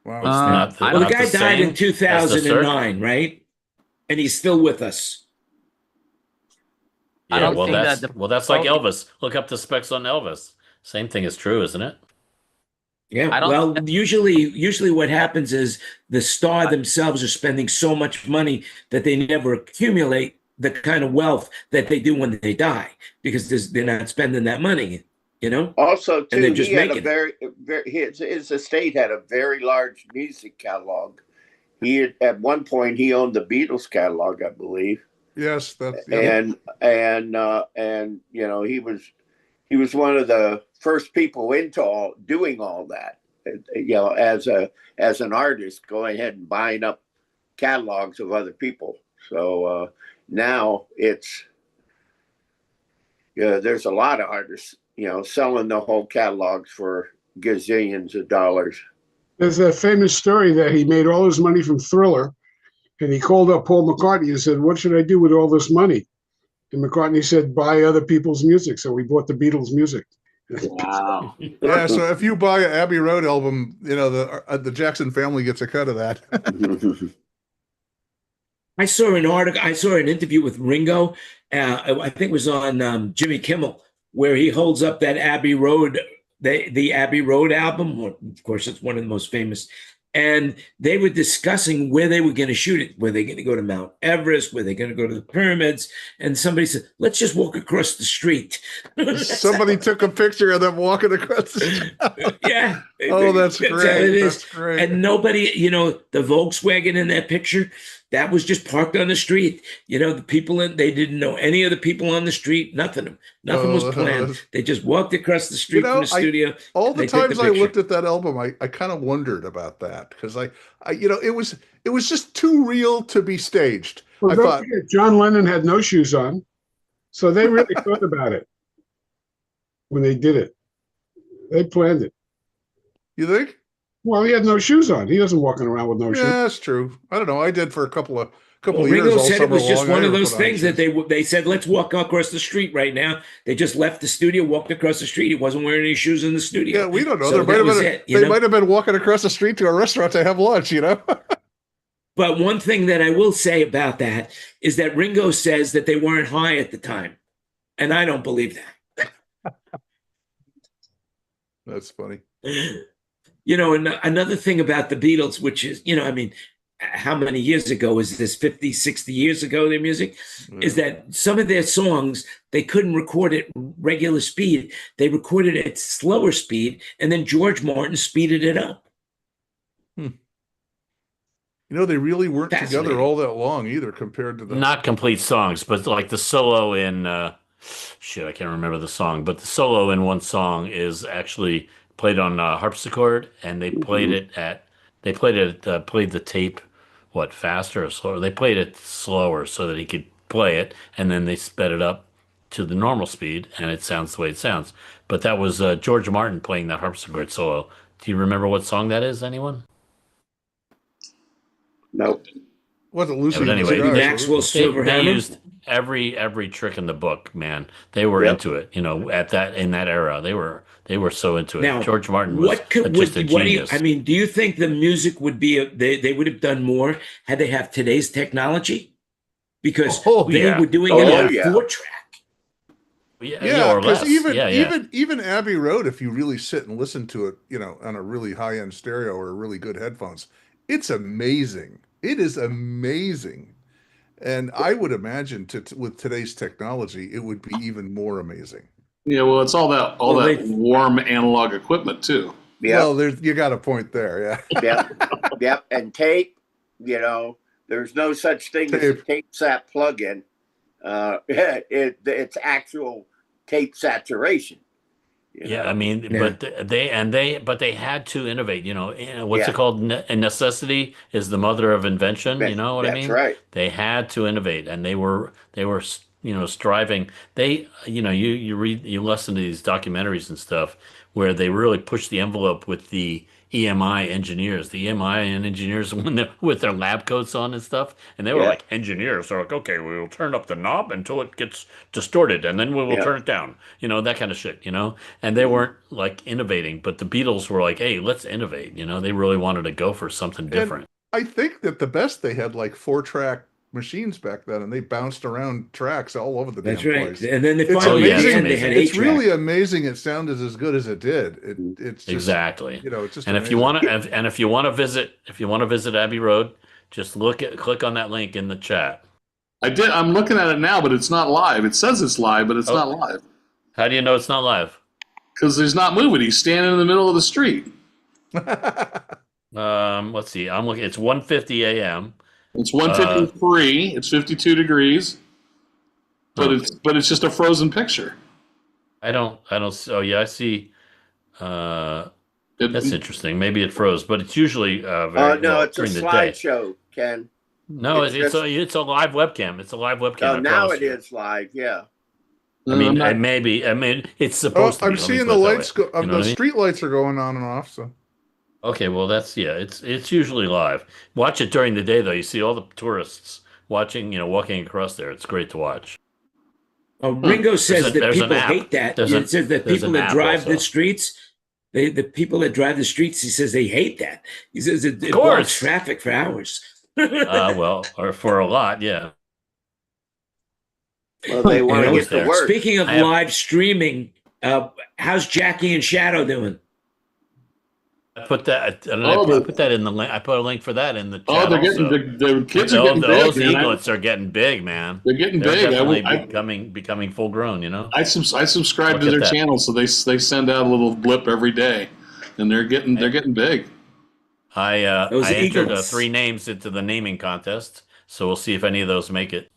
Wow. It's Uh, not I Well, the not guy died same in as the Cirque? 2009, right? And he's still with us. I Yeah, don't well, think that's that the- well, that's like Elvis. Look up the specs on Elvis. Same thing is true, isn't it? Yeah. I don't Well, think usually what happens is the star themselves are spending so much money that they never accumulate the kind of wealth that they do when they die because they're not spending that money, you know? Also, And they're too, just he had a making very his estate had a very large music catalog. At one point he owned the Beatles catalog, I believe, Yes, that's yeah. and you know he was one of the first people into doing all that. You know, as an artist, going ahead and buying up catalogs of other people. So now there's a lot of artists, you know, selling the whole catalogs for gazillions of dollars. There's that famous story that he made all his money from Thriller, and he called up Paul McCartney and said, "What should I do with all this money?" And McCartney said, "Buy other people's music." So we bought the Beatles' music. Wow. Yeah, so if you buy an Abbey Road album, you know the Jackson family gets a cut of that. I saw an interview with Ringo. I think it was on Jimmy Kimmel, where he holds up that Abbey Road the Abbey Road album. Of course, it's one of the most famous. And they were discussing where they were going to shoot it. Were they going to go to Mount Everest? Were they going to go to the pyramids? And somebody said, let's just walk across the street. Somebody took a picture of them walking across the street. Yeah. Oh, that's great. That's great. And nobody, the Volkswagen in that picture, that was just parked on the street. The people they didn't know any of the people on the street, nothing was planned. They just walked across the street from the studio. All the times I looked at that album, I kind of wondered about that because it was just too real to be staged. Well, I thought John Lennon had no shoes on, so they really thought about it when they did it. They planned it. You think? Well, he had no shoes on. He doesn't walking around with no shoes. Yeah, that's true. I don't know. I did for a couple of years. Ringo said it was just one of those things that they said, let's walk across the street right now. They just left the studio, walked across the street. He wasn't wearing any shoes in the studio. Yeah, we don't know. So they might have been walking across the street to a restaurant to have lunch, But one thing that I will say about that is that Ringo says that they weren't high at the time. And I don't believe that. That's funny. And another thing about the Beatles, which is, how many years ago is this? 50, 60 years ago, their music, is that some of their songs, they couldn't record at regular speed. They recorded at slower speed, and then George Martin speeded it up. They really weren't together all that long either compared to the... Not complete songs, but like the solo in... I can't remember the song, but the solo in one song is actually played on harpsichord, and they played played the tape, faster or slower? They played it slower so that he could play it, and then they sped it up to the normal speed, and it sounds the way it sounds. But that was George Martin playing that harpsichord solo. Do you remember what song that is, anyone? Nope. Wasn't Lucy? Yeah, but anyway, Maxwell Silverhammer. They used every trick in the book, man. They were into it, in that era. They were so into it. Now, George Martin was just a genius. Do you think the music would be they would have done more had they have today's technology? Because they were doing it on 4-track. Yeah, or less. Even Abbey Road, if you really sit and listen to it, on a really high-end stereo or really good headphones, it's amazing. It is amazing. And I would imagine with today's technology, it would be even more amazing. Yeah, well, it's all that warm analog equipment too. Yeah. Well, you got a point there, yeah. Yep. And tape, there's no such thing as a tape sat plug-in. It's actual tape saturation. Yeah, I mean, but they had to innovate. What's it called? Necessity is the mother of invention. You know what I mean? That's right. They had to innovate, and they were striving. They you listen to these documentaries and stuff where they really push the envelope with the EMI engineers. The EMI engineers with their lab coats on and stuff, and they were like engineers. They're like, okay, we will turn up the knob until it gets distorted, and then we will turn it down. That kind of shit. And they weren't like innovating, but the Beatles were like, hey, let's innovate. They really wanted to go for something different. And I think that the best they had like 4-track machines back then, and they bounced around tracks all over the damn place. And then they it's finally amazing. they had it's really amazing. It sounded as good as it did. It's just, exactly. It's just. And amazing. if you want to visit Abbey Road, just click on that link in the chat. I did. I'm looking at it now, but it's not live. It says it's live, but it's not live. How do you know it's not live? Because he's not moving. He's standing in the middle of the street. Let's see. I'm looking. It's 1:50 a.m. It's 153. It's 52 degrees, but it's just a frozen picture. I don't. Oh yeah, I see. That's interesting. Maybe it froze, but it's usually it's a slideshow, Ken. No, it's a live webcam. It's a live webcam. Oh, now it is live. Yeah. I mean, it's supposed to be. I'm seeing the lights go. The street lights are going on and off. So. Okay, well it's usually live. Watch it during the day though. You see all the tourists walking across there. It's great to watch. Ringo says that people hate that. It says that people that drive the streets, the people that drive the streets, he says they hate that. He says it blocks traffic for hours. Or for a lot, yeah. Well, they want to get to work. Speaking of live streaming, How's Jackie and Shadow doing? I put that. And Oh, I put that in the link. I put a link for that in the chat. Oh, they're getting also. the kids are getting Those big, man. eaglets are getting big, man. They're getting They're big. definitely becoming full grown. You know. I subscribe Look to at their that. channel, so they send out a little blip every day, and they're getting big. I Those entered eagles. 3 names into the naming contest, so we'll see if any of those make it.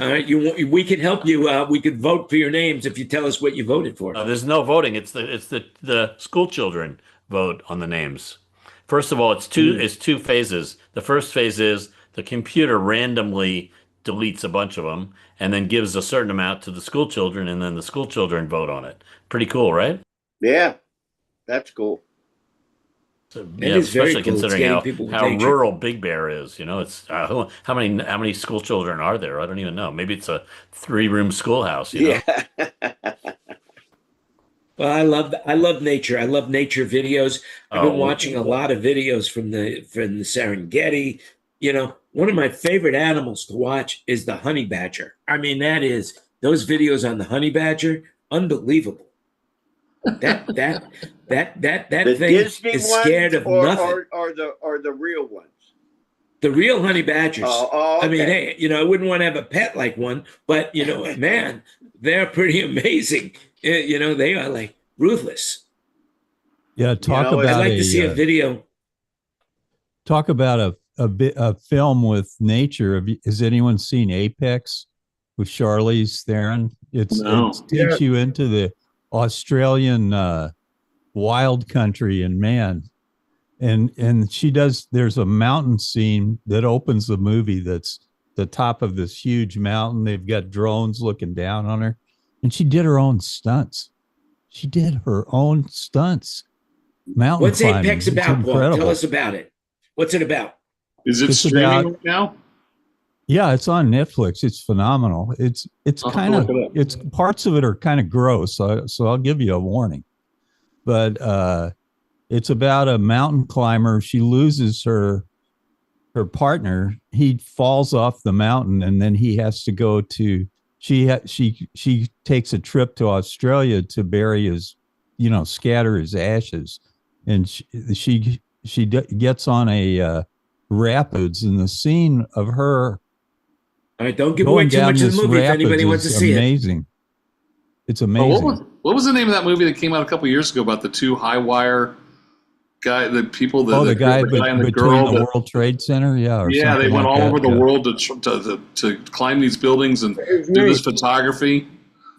All right, we can help you. We could vote for your names if you tell us what you voted for. There's no voting. It's the school children vote on the names. First of all, it's two phases. The first phase is the computer randomly deletes a bunch of them and then gives a certain amount to the school children, and then the school children vote on it. Pretty cool, right? Yeah, that's cool. So, That is very especially cool. It's considering getting people with how nature. rural Big Bear is. You know, it's how many school children are there? I don't even know. Maybe it's a 3-room schoolhouse. You know? Yeah. Well, I love nature. I love nature videos. I've been Oh, watching a lot of videos from the Serengeti. You know, one of my favorite animals to watch is the honey badger. I mean, those videos on the honey badger, unbelievable. That The thing Disney is scared ones of nothing. or the real ones. The real honey badgers. Oh, okay. I mean, hey, you know, I wouldn't want to have a pet like one, but you know, man, they're pretty amazing. You know, they are like ruthless. Yeah, talk know, about I'd like to see a video. Talk about a film with nature. Has anyone seen Apex with Charlize Theron? It takes you into the Australian wild country, and man, and she does. There's a mountain scene that opens the movie. That's the top of this huge mountain. They've got drones looking down on her, and she did her own stunts. Mountain What's climbing. Apex It's about, Paul? incredible. Tell us about it. What's it about? Is it streaming right now? Yeah, it's on Netflix. It's phenomenal. It's kind of it's parts of it are kind of gross. So I'll give you a warning. But it's about a mountain climber. She loses her partner. He falls off the mountain, and then he has to go to. She takes a trip to Australia to bury his, scatter his ashes, and she gets on a rapids, and the scene of her. All right, don't give away too much of the movie if anybody wants to see it. It's amazing. What was the name of that movie that came out a couple years ago about the 2 high wire guy, the people that the guy and the between girl, the World Trade Center, they went all over the world to climb these buildings and do this photography.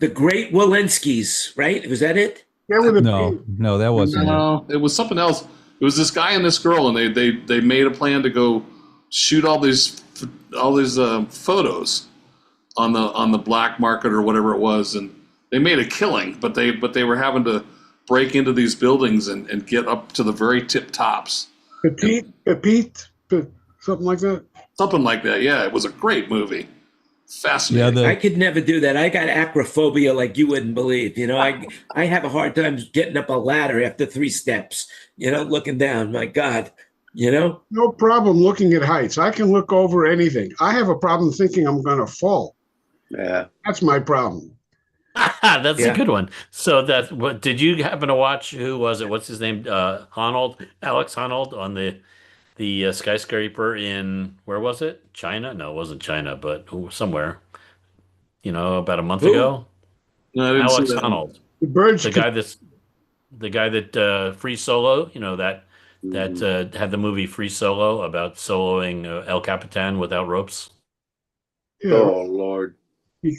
The Great Walensky's, right? Was that it? No, that wasn't. No, it was something else. It was this guy and this girl, and they made a plan to go shoot all these photos on the black market or whatever it was, and they made a killing, but they were having to break into these buildings and get up to the very tip tops. Petite, something like that. Something like that. Yeah, it was a great movie. Fascinating. I could never do that. I got acrophobia like you wouldn't believe. I have a hard time getting up a ladder after 3 steps. Looking down. My God. No problem looking at heights. I can look over anything. I have a problem thinking I'm going to fall. Yeah, that's my problem. That's a good one. So what did you happen to watch? Who was it? What's his name? Alex Honnold on the skyscraper in, where was it? China? No, it wasn't China, but somewhere. About a month ago. No, I didn't Alex see that. Honnold, the guy that Free Solo. That had the movie Free Solo about soloing El Capitan without ropes. Yeah. Oh Lord.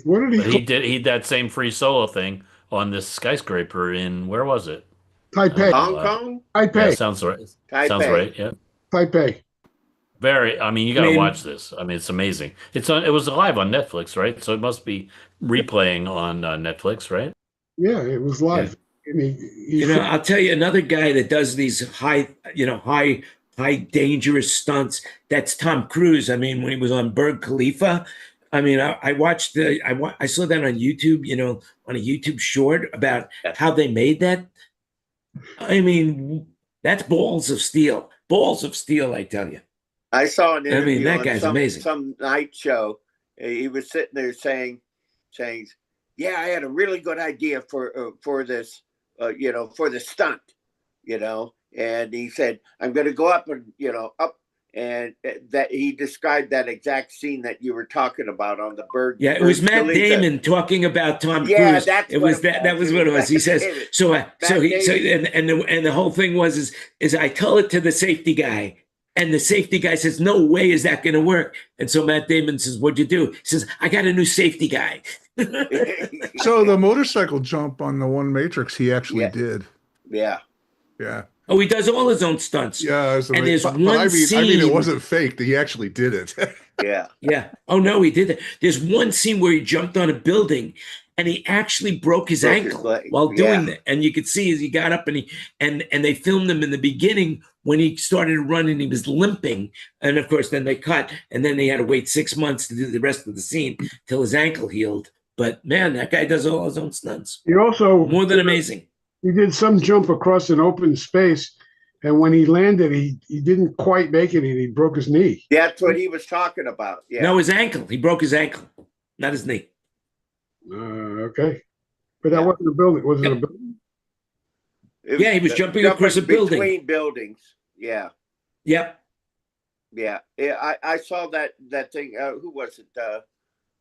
What did he did? He did that same Free Solo thing on this skyscraper in, where was it? Taipei. Hong Kong? Taipei. Yeah, sounds right. Taipei. Sounds right. Yeah. Taipei. You got to watch this. I mean, it's amazing. It was live on Netflix, right? So it must be replaying on Netflix, right? Yeah, it was live. Yeah. I'll tell you another guy that does these high dangerous stunts. That's Tom Cruise. I mean, when he was on Burj Khalifa, I mean, I saw that on YouTube, on a YouTube short about how they made that. I mean, that's balls of steel, I tell you. I saw an interview. I mean, that on guy's amazing. Some night show. He was sitting there saying, yeah, I had a really good idea for this, for the stunt, and he said, I'm going to go up and, up. And that he described that exact scene that you were talking about on the bird. Yeah, it was Matt Damon talking about Tom Cruise. That's it was that. That was what it was. He says and the whole thing is I tell it to the safety guy, and the safety guy says, "No way is that going to work." And so Matt Damon says, "What'd you do?" He says, "I got a new safety guy." So the motorcycle jump on the one Matrix, he actually did. Yeah. Yeah. Oh, he does all his own stunts. Yeah, and there's one scene. I mean, it wasn't fake. He actually did it. Yeah. Yeah. Oh no, he did that. There's one scene where he jumped on a building, and he actually broke his ankle while doing that. And you could see as he got up, and they filmed him in the beginning when he started to run, and he was limping. And of course, then they cut, and then they had to wait 6 months to do the rest of the scene till his ankle healed. But man, that guy does all his own stunts. He also more than amazing. He did some jump across an open space, and when he landed, he didn't quite make it, and he broke his knee. That's what he was talking about. Yeah. No, his ankle. He broke his ankle, not his knee. Okay. But that wasn't a building. Was it a building? Yeah, he was jumping across a building. Between buildings. Yeah. Yep. Yeah. I saw that thing. Who was it?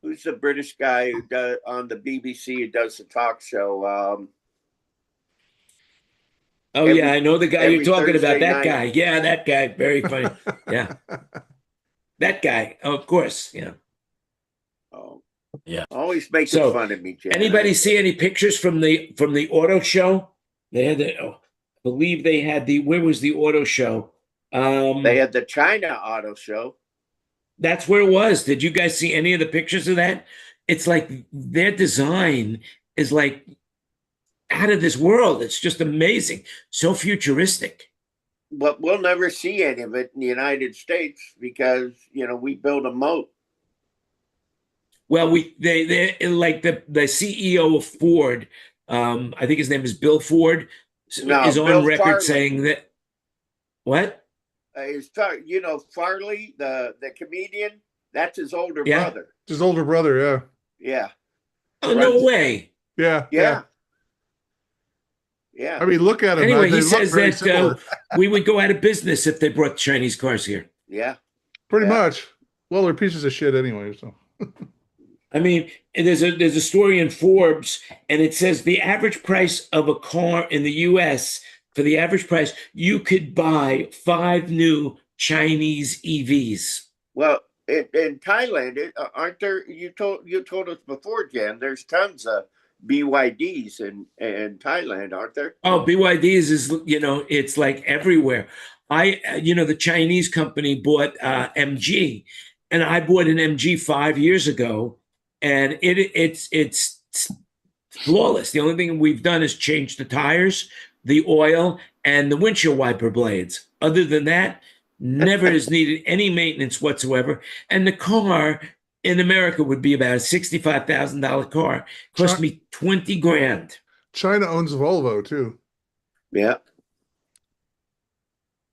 Who's the British guy who does on the BBC who does the talk show? Yeah, I know the guy you're talking Thursday about. That night. guy. Yeah, that guy. Very funny. Yeah. That guy. Oh, of course. Yeah. Oh. Yeah. Always making fun of me, Jan. Anybody see any pictures from the auto show? They had I believe they had where was the auto show? They had the China auto show. That's where it was. Did you guys see any of the pictures of that? It's like their design is like out of this world. It's just amazing. So futuristic. But we'll never see any of it in the United States because, we build a moat. Well, they like the CEO of Ford, I think his name is Bill Ford, is on Bill record Farley. saying that. What? Farley, the comedian, that's his older brother. His older brother, yeah. Yeah. Oh, no way. Yeah. Yeah. I mean, look at him. Anyway, They he look says very that similar. we would go out of business if they brought Chinese cars here. Yeah. Pretty much. Well, they're pieces of shit anyway, so. I mean, there's a story in Forbes, and it says the average price of a car in the U.S., for the average price, you could buy 5 new Chinese EVs. Well, in Thailand, aren't there? You told us before, Jan. There's tons of BYDs in Thailand, aren't there? Oh, BYDs is it's like everywhere. The Chinese company bought MG, and I bought an MG 5 years ago, and it's flawless. The only thing we've done is change the tires, the oil, and the windshield wiper blades. Other than that, never has needed any maintenance whatsoever. And the car in America would be about a $65,000 car. Cost me $20,000. China owns Volvo too. Yeah.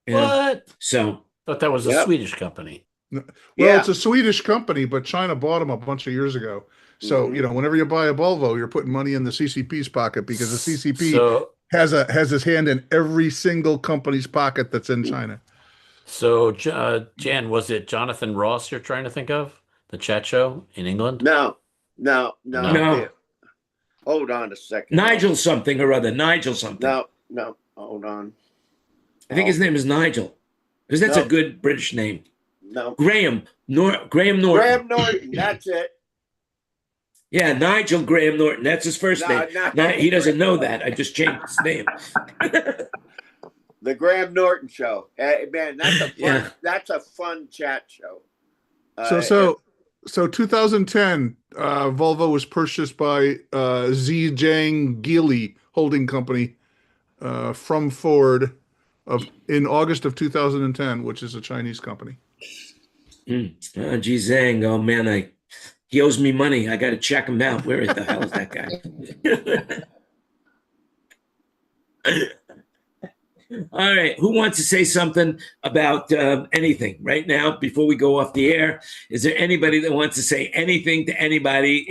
What? So thought that was a Swedish company. Well, it's a Swedish company, but China bought them a bunch of years ago. So, whenever you buy a Volvo, you're putting money in the CCP's pocket because the CCP has his hand in every single company's pocket that's in China. So, Jan, was it Jonathan Ross you're trying to think of? The chat show in England? No. Hold on a second. Nigel something or other. Nigel something. No. Hold on. I think his name is Nigel. Because that's a good British name. No. Graham Norton. Graham Norton, that's it. Yeah, Nigel Graham Norton. That's his first name. He doesn't know that. I just changed his name. The Graham Norton Show. Man, that's a fun chat show. So 2010, Volvo was purchased by Zhejiang Geely Holding Company from Ford in August of 2010, which is a Chinese company. Zhang. Oh man, he owes me money. I got to check him out. Where the hell is that guy? All right. Who wants to say something about anything right now before we go off the air? Is there anybody that wants to say anything to anybody?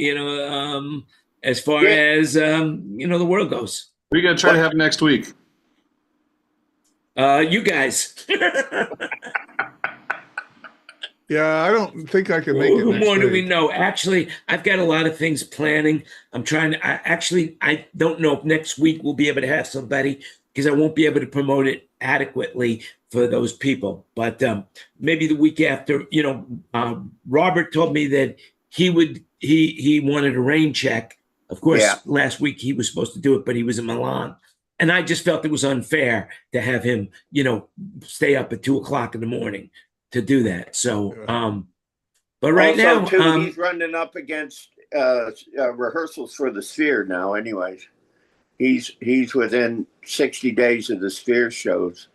as far as the world goes. We're gonna try to have next week. You guys. Yeah, I don't think I can make it Who next more do we week. know? Actually, I've got a lot of things planning. I'm trying to. I don't know if next week we'll be able to have somebody because I won't be able to promote it adequately for those people. But maybe the week after. Robert told me that he wanted a rain check. Of course, last week he was supposed to do it, but he was in Milan. And I just felt it was unfair to have him, stay up at 2:00 in the morning to do that. So, but right also, now, too, he's running up against rehearsals for the Sphere now. Anyways, he's within 60 days of the Sphere shows.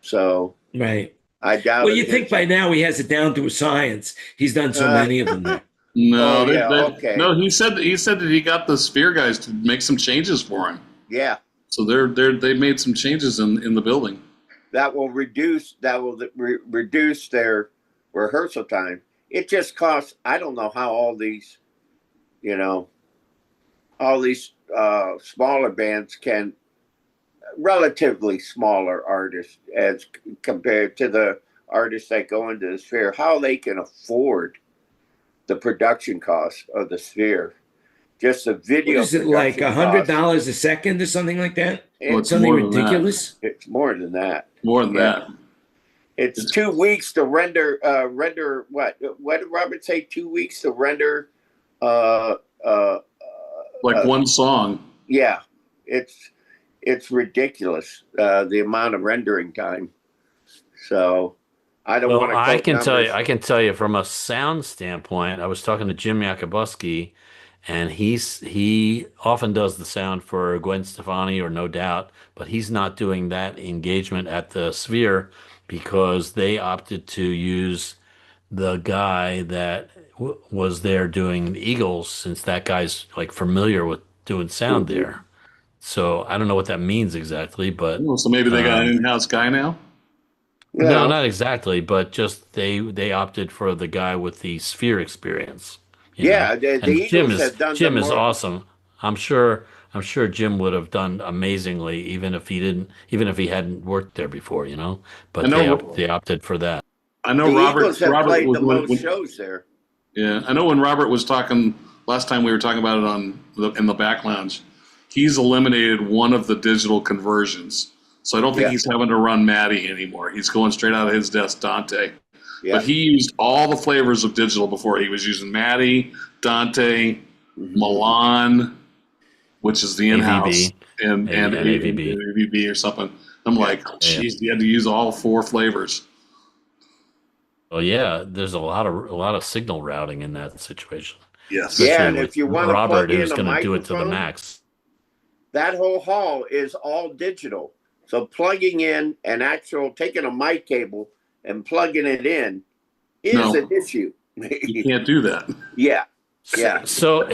So, right. I doubt. Well, you think by now he has it down to a science. He's done so many of them now. No, okay. No, he said that he got the Sphere guys to make some changes for him. Yeah. So they made some changes in the building. That will reduce their rehearsal time. It just costs. I don't know how all these smaller bands can, relatively smaller artists as compared to the artists that go into the Sphere, how they can afford the production costs of the Sphere. Just the video. What is it, like $100 a second or something like that? It's something more than ridiculous. It's more than that. More than that. It's 2 weeks to render. Render what? What did Robert say? 2 weeks to render. Like one song. Yeah, it's ridiculous. The amount of rendering time. So I don't want to. I can tell you from a sound standpoint. I was talking to Jim Yakubuski, and he often does the sound for Gwen Stefani or No Doubt, but he's not doing that engagement at the Sphere because they opted to use the guy that was there doing the Eagles, since that guy's like familiar with doing sound there. So I don't know what that means exactly, but so maybe they got an in-house guy now. No, not exactly, but just they opted for the guy with the Sphere experience. The Eagles have done. Jim is awesome. I'm sure Jim would have done amazingly, even if he hadn't worked there before, But they opted for that. I know the Robert. Eagles have Robert played was, the most shows there. Yeah, I know when Robert was talking last time, we were talking about it in the back lounge. He's eliminated one of the digital conversions, so I don't think he's having to run Maddie anymore. He's going straight out of his desk, Dante. Yeah. But he used all the flavors of digital before. He was using Maddie, Dante, Milan, which is the in-house, and AVB or something. I'm like, geez, you had to use all 4 flavors. Well, yeah, there's a lot of signal routing in that situation. Yes. Yeah, and if you want to Robert, plug in who's a going to do it to the microphone, max. That whole hall is all digital. So plugging in taking a mic cable and plugging it in is an issue. You can't do that. Yeah. Yeah. So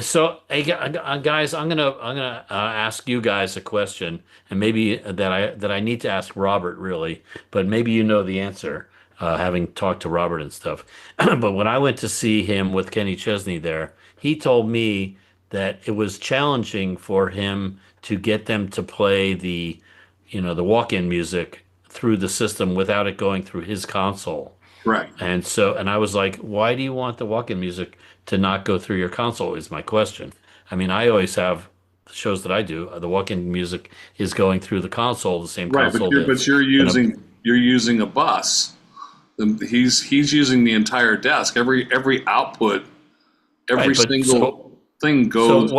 hey, guys, I'm gonna ask you guys a question, and maybe that I need to ask Robert really, but maybe you know the answer, having talked to Robert and stuff. But when I went to see him with Kenny Chesney there, he told me that it was challenging for him to get them to play the walk-in music through the system without it going through his console. Right. And I was like, why do you want the walk-in music to not go through your console is my question. I mean, I always have the shows that I do. The walk-in music is going through the console, the same console. But you're using a bus. He's using the entire desk. Every output, single thing goes. So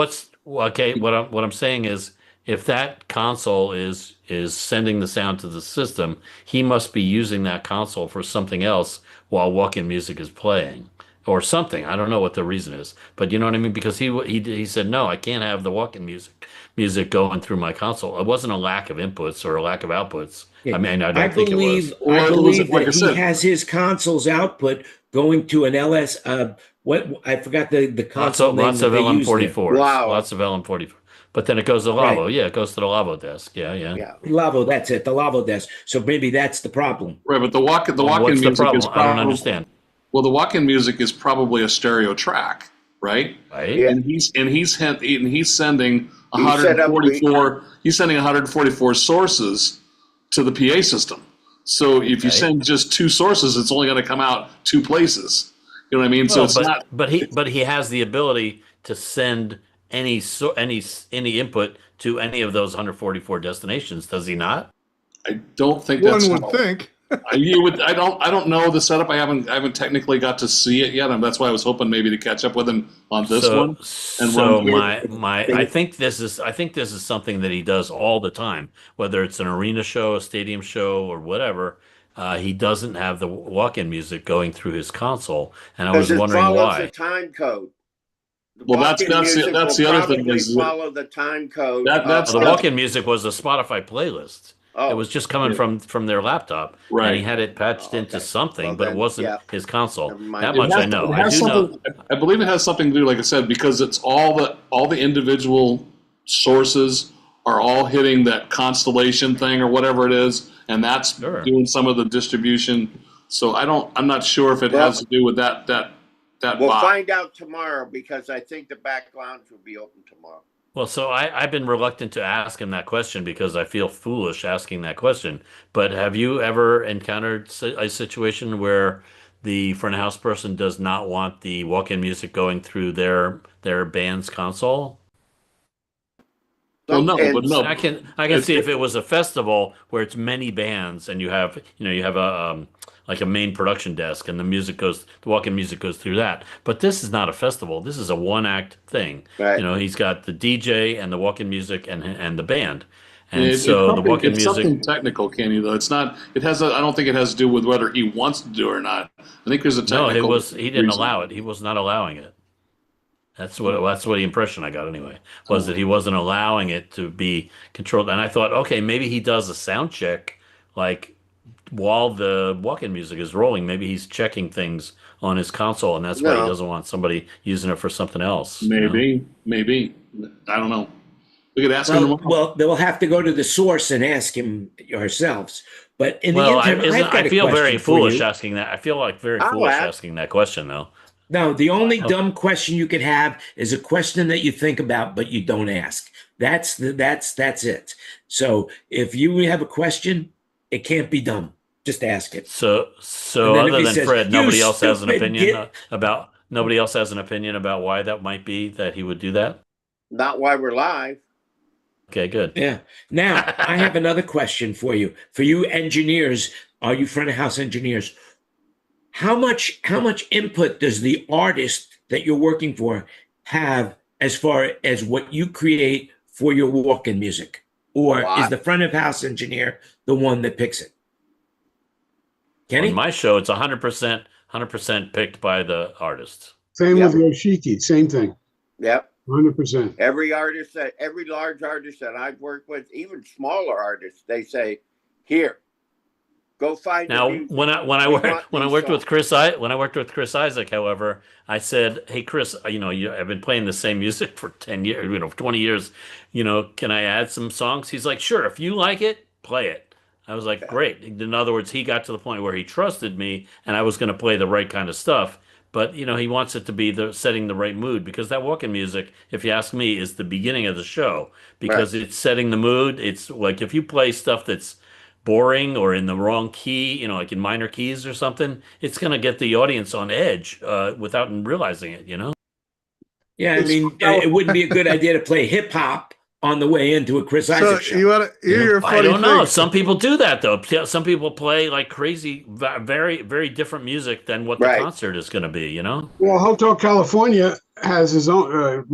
what I'm saying is, if that console is sending the sound to the system, he must be using that console for something else while walk-in music is playing, or something. I don't know what the reason is, but you know what I mean? Because he said, no, I can't have the walk-in music going through my console. It wasn't a lack of inputs or a lack of outputs. I mean, I don't think it was. I believe that he has his console's output going to an LS. I forgot the console name. Lots of LM44s. Wow. Lots of LM44. But then it goes to Lavo. Right. Yeah, it goes to the Lavo desk. Yeah. Lavo, that's it. The Lavo desk. So maybe that's the problem. Right, but the walk-in music is probably, I don't understand. Well, the walk-in music is probably a stereo track, right? Right. Yeah. And he's sending He's sending 144 sources to the PA system. So if you send just 2 sources, it's only going to come out 2 places. You know what I mean? Well, So it's but he has the ability to send any input to any of those 144 destinations, does he not? I don't think that's One would think. I don't know the setup. I haven't technically got to see it yet, and that's why I was hoping maybe to catch up with him on this one. I think this is something that he does all the time, whether it's an arena show, a stadium show, or whatever. He doesn't have the walk-in music going through his console, and I was wondering why. It follows the time code. Well, that's the other thing is follow the time code. The walk-in music was a Spotify playlist. Oh, it was just coming from their laptop, right? And he had it patched into something, but it wasn't his console. That It much has- I know. it has I do know. something- I believe it has something to do, like I said, because it's all the individual sources are all hitting that constellation thing or whatever it is, and that's doing some of the distribution. So I'm not sure if it has to do with that. We'll find out tomorrow, because I think the back lounge will be open tomorrow. Well, so I've been reluctant to ask him that question because I feel foolish asking that question. But have you ever encountered a situation where the front of house person does not want the walk-in music going through their band's console? Well, no, but no. I can see if it was a festival where it's many bands and you have a like a main production desk and the walk-in music goes through that. But this is not a festival. This is a one-act thing. Right. You know, he's got the DJ and the walk-in music and the band. And It's so the walk-in it's music. something technical, Kenny. Though it's not. I don't think it has to do with whether he wants to do it or not. I think there's a technical. No, he didn't allow it. He was not allowing it. That's what the impression I got anyway, was that he wasn't allowing it to be controlled. And I thought, okay, maybe he does a sound check, like while the walk-in music is rolling, maybe he's checking things on his console, and that's why he doesn't want somebody using it for something else. Maybe. I don't know. We could ask him tomorrow. Well, they'll have to go to the source and ask him ourselves. But in the interim, I feel very foolish you. asking that. I feel like very foolish asking that question, though. No, the only dumb question you could have is a question that you think about but you don't ask. That's it. So if you have a question, it can't be dumb. Just ask it. So other than Fred, nobody else has an opinion about why that might be that he would do that? Not why we're live. Okay, good. Yeah. Now, I have another question for you. For you engineers, are you front of house engineers? How much input does the artist that you're working for have as far as what you create for your walk-in music? Or is the front of house engineer the one that picks it? Kenny? On my show, it's 100% picked by the artist. Same with Yoshiki, same thing. Yep. 100%. Every large artist that I've worked with, even smaller artists, they say, "Here, go find." Now, when I worked with Chris Isaac, however, I said, "Hey, Chris, I've been playing the same music for 10 years, 20 years. Can I add some songs?" He's like, "Sure, if you like it, play it." I was like, "Great." In other words, he got to the point where he trusted me, and I was going to play the right kind of stuff. But he wants it to be setting the right mood, because that walk-in music, if you ask me, is the beginning of the show, because it's setting the mood. It's like if you play stuff that's boring or in the wrong key, like in minor keys or something, it's going to get the audience on edge without realizing it. Yeah, I mean, it wouldn't be a good idea to play hip hop on the way into a Chris Isaac show. You want to hear a funny I don't know. thing? Some people do that, though. Some people play like crazy, very, very different music than what the concert is going to be, Well, Hotel California has his own,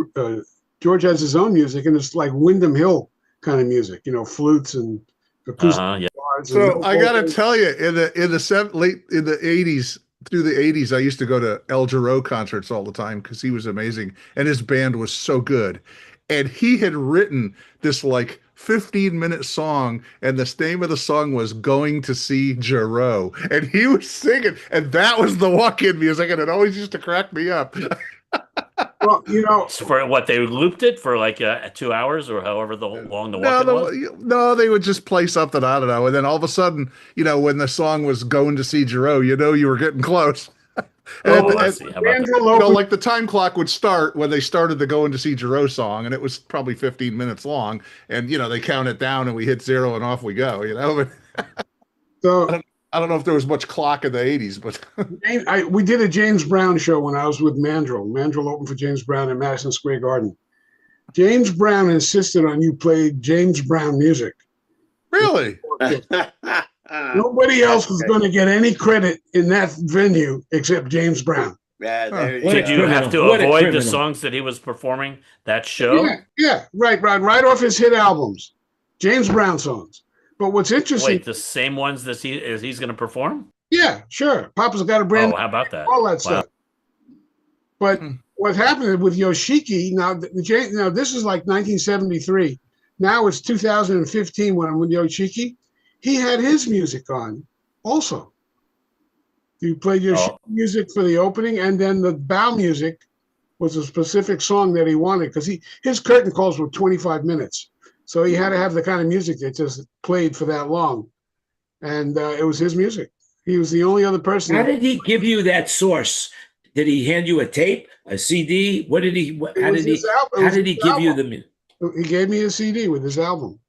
George has his own music, and it's like Wyndham Hill kind of music, flutes and acoustic guitars. So I got to tell you, in the 80s, through the 80s, I used to go to El Giro concerts all the time because he was amazing, and his band was so good. And he had written this like 15-minute song, and the name of the song was "Going to See Giro," and he was singing, and that was the walk-in music, and it always used to crack me up. Well, for what, they looped it for like 2 hours or however long the walk-in was? No, they would just play something, I don't know, and then all of a sudden, when the song was "Going to See Giro," you were getting close. Oh, I see. How about that? Mandrill opened, like the time clock would start when they started to go into see Giroux song, and it was probably 15 minutes long. And they count it down, and we hit 0, and off we go. But so I don't know if there was much clock in the 80s, but we did a James Brown show when I was with Mandrill. Mandrill opened for James Brown in Madison Square Garden. James Brown insisted on you play James Brown music. really, Nobody else was going to get any credit in that venue except James Brown. Yeah, there you What a Did you have to What a avoid the criminal. songs that he was performing that show? Yeah, right off his hit albums, James Brown songs. But what's interesting, Wait, the same ones that he's going to perform? yeah, sure, Papa's got a brand, Oh, how about that? all that Wow. stuff. But what happened with Yoshiki? Now, this is like 1973. Now it's 2015 when I'm with Yoshiki. He had his music on also. He played Yoshiki music for the opening, and then the bow music was a specific song that he wanted because his curtain calls were 25 minutes. So he had to have the kind of music that just played for that long. And it was his music. He was the only other person. How did he give you that source? Did he hand you a tape, a CD? What did he? How did he give you the? He gave me a CD with his album,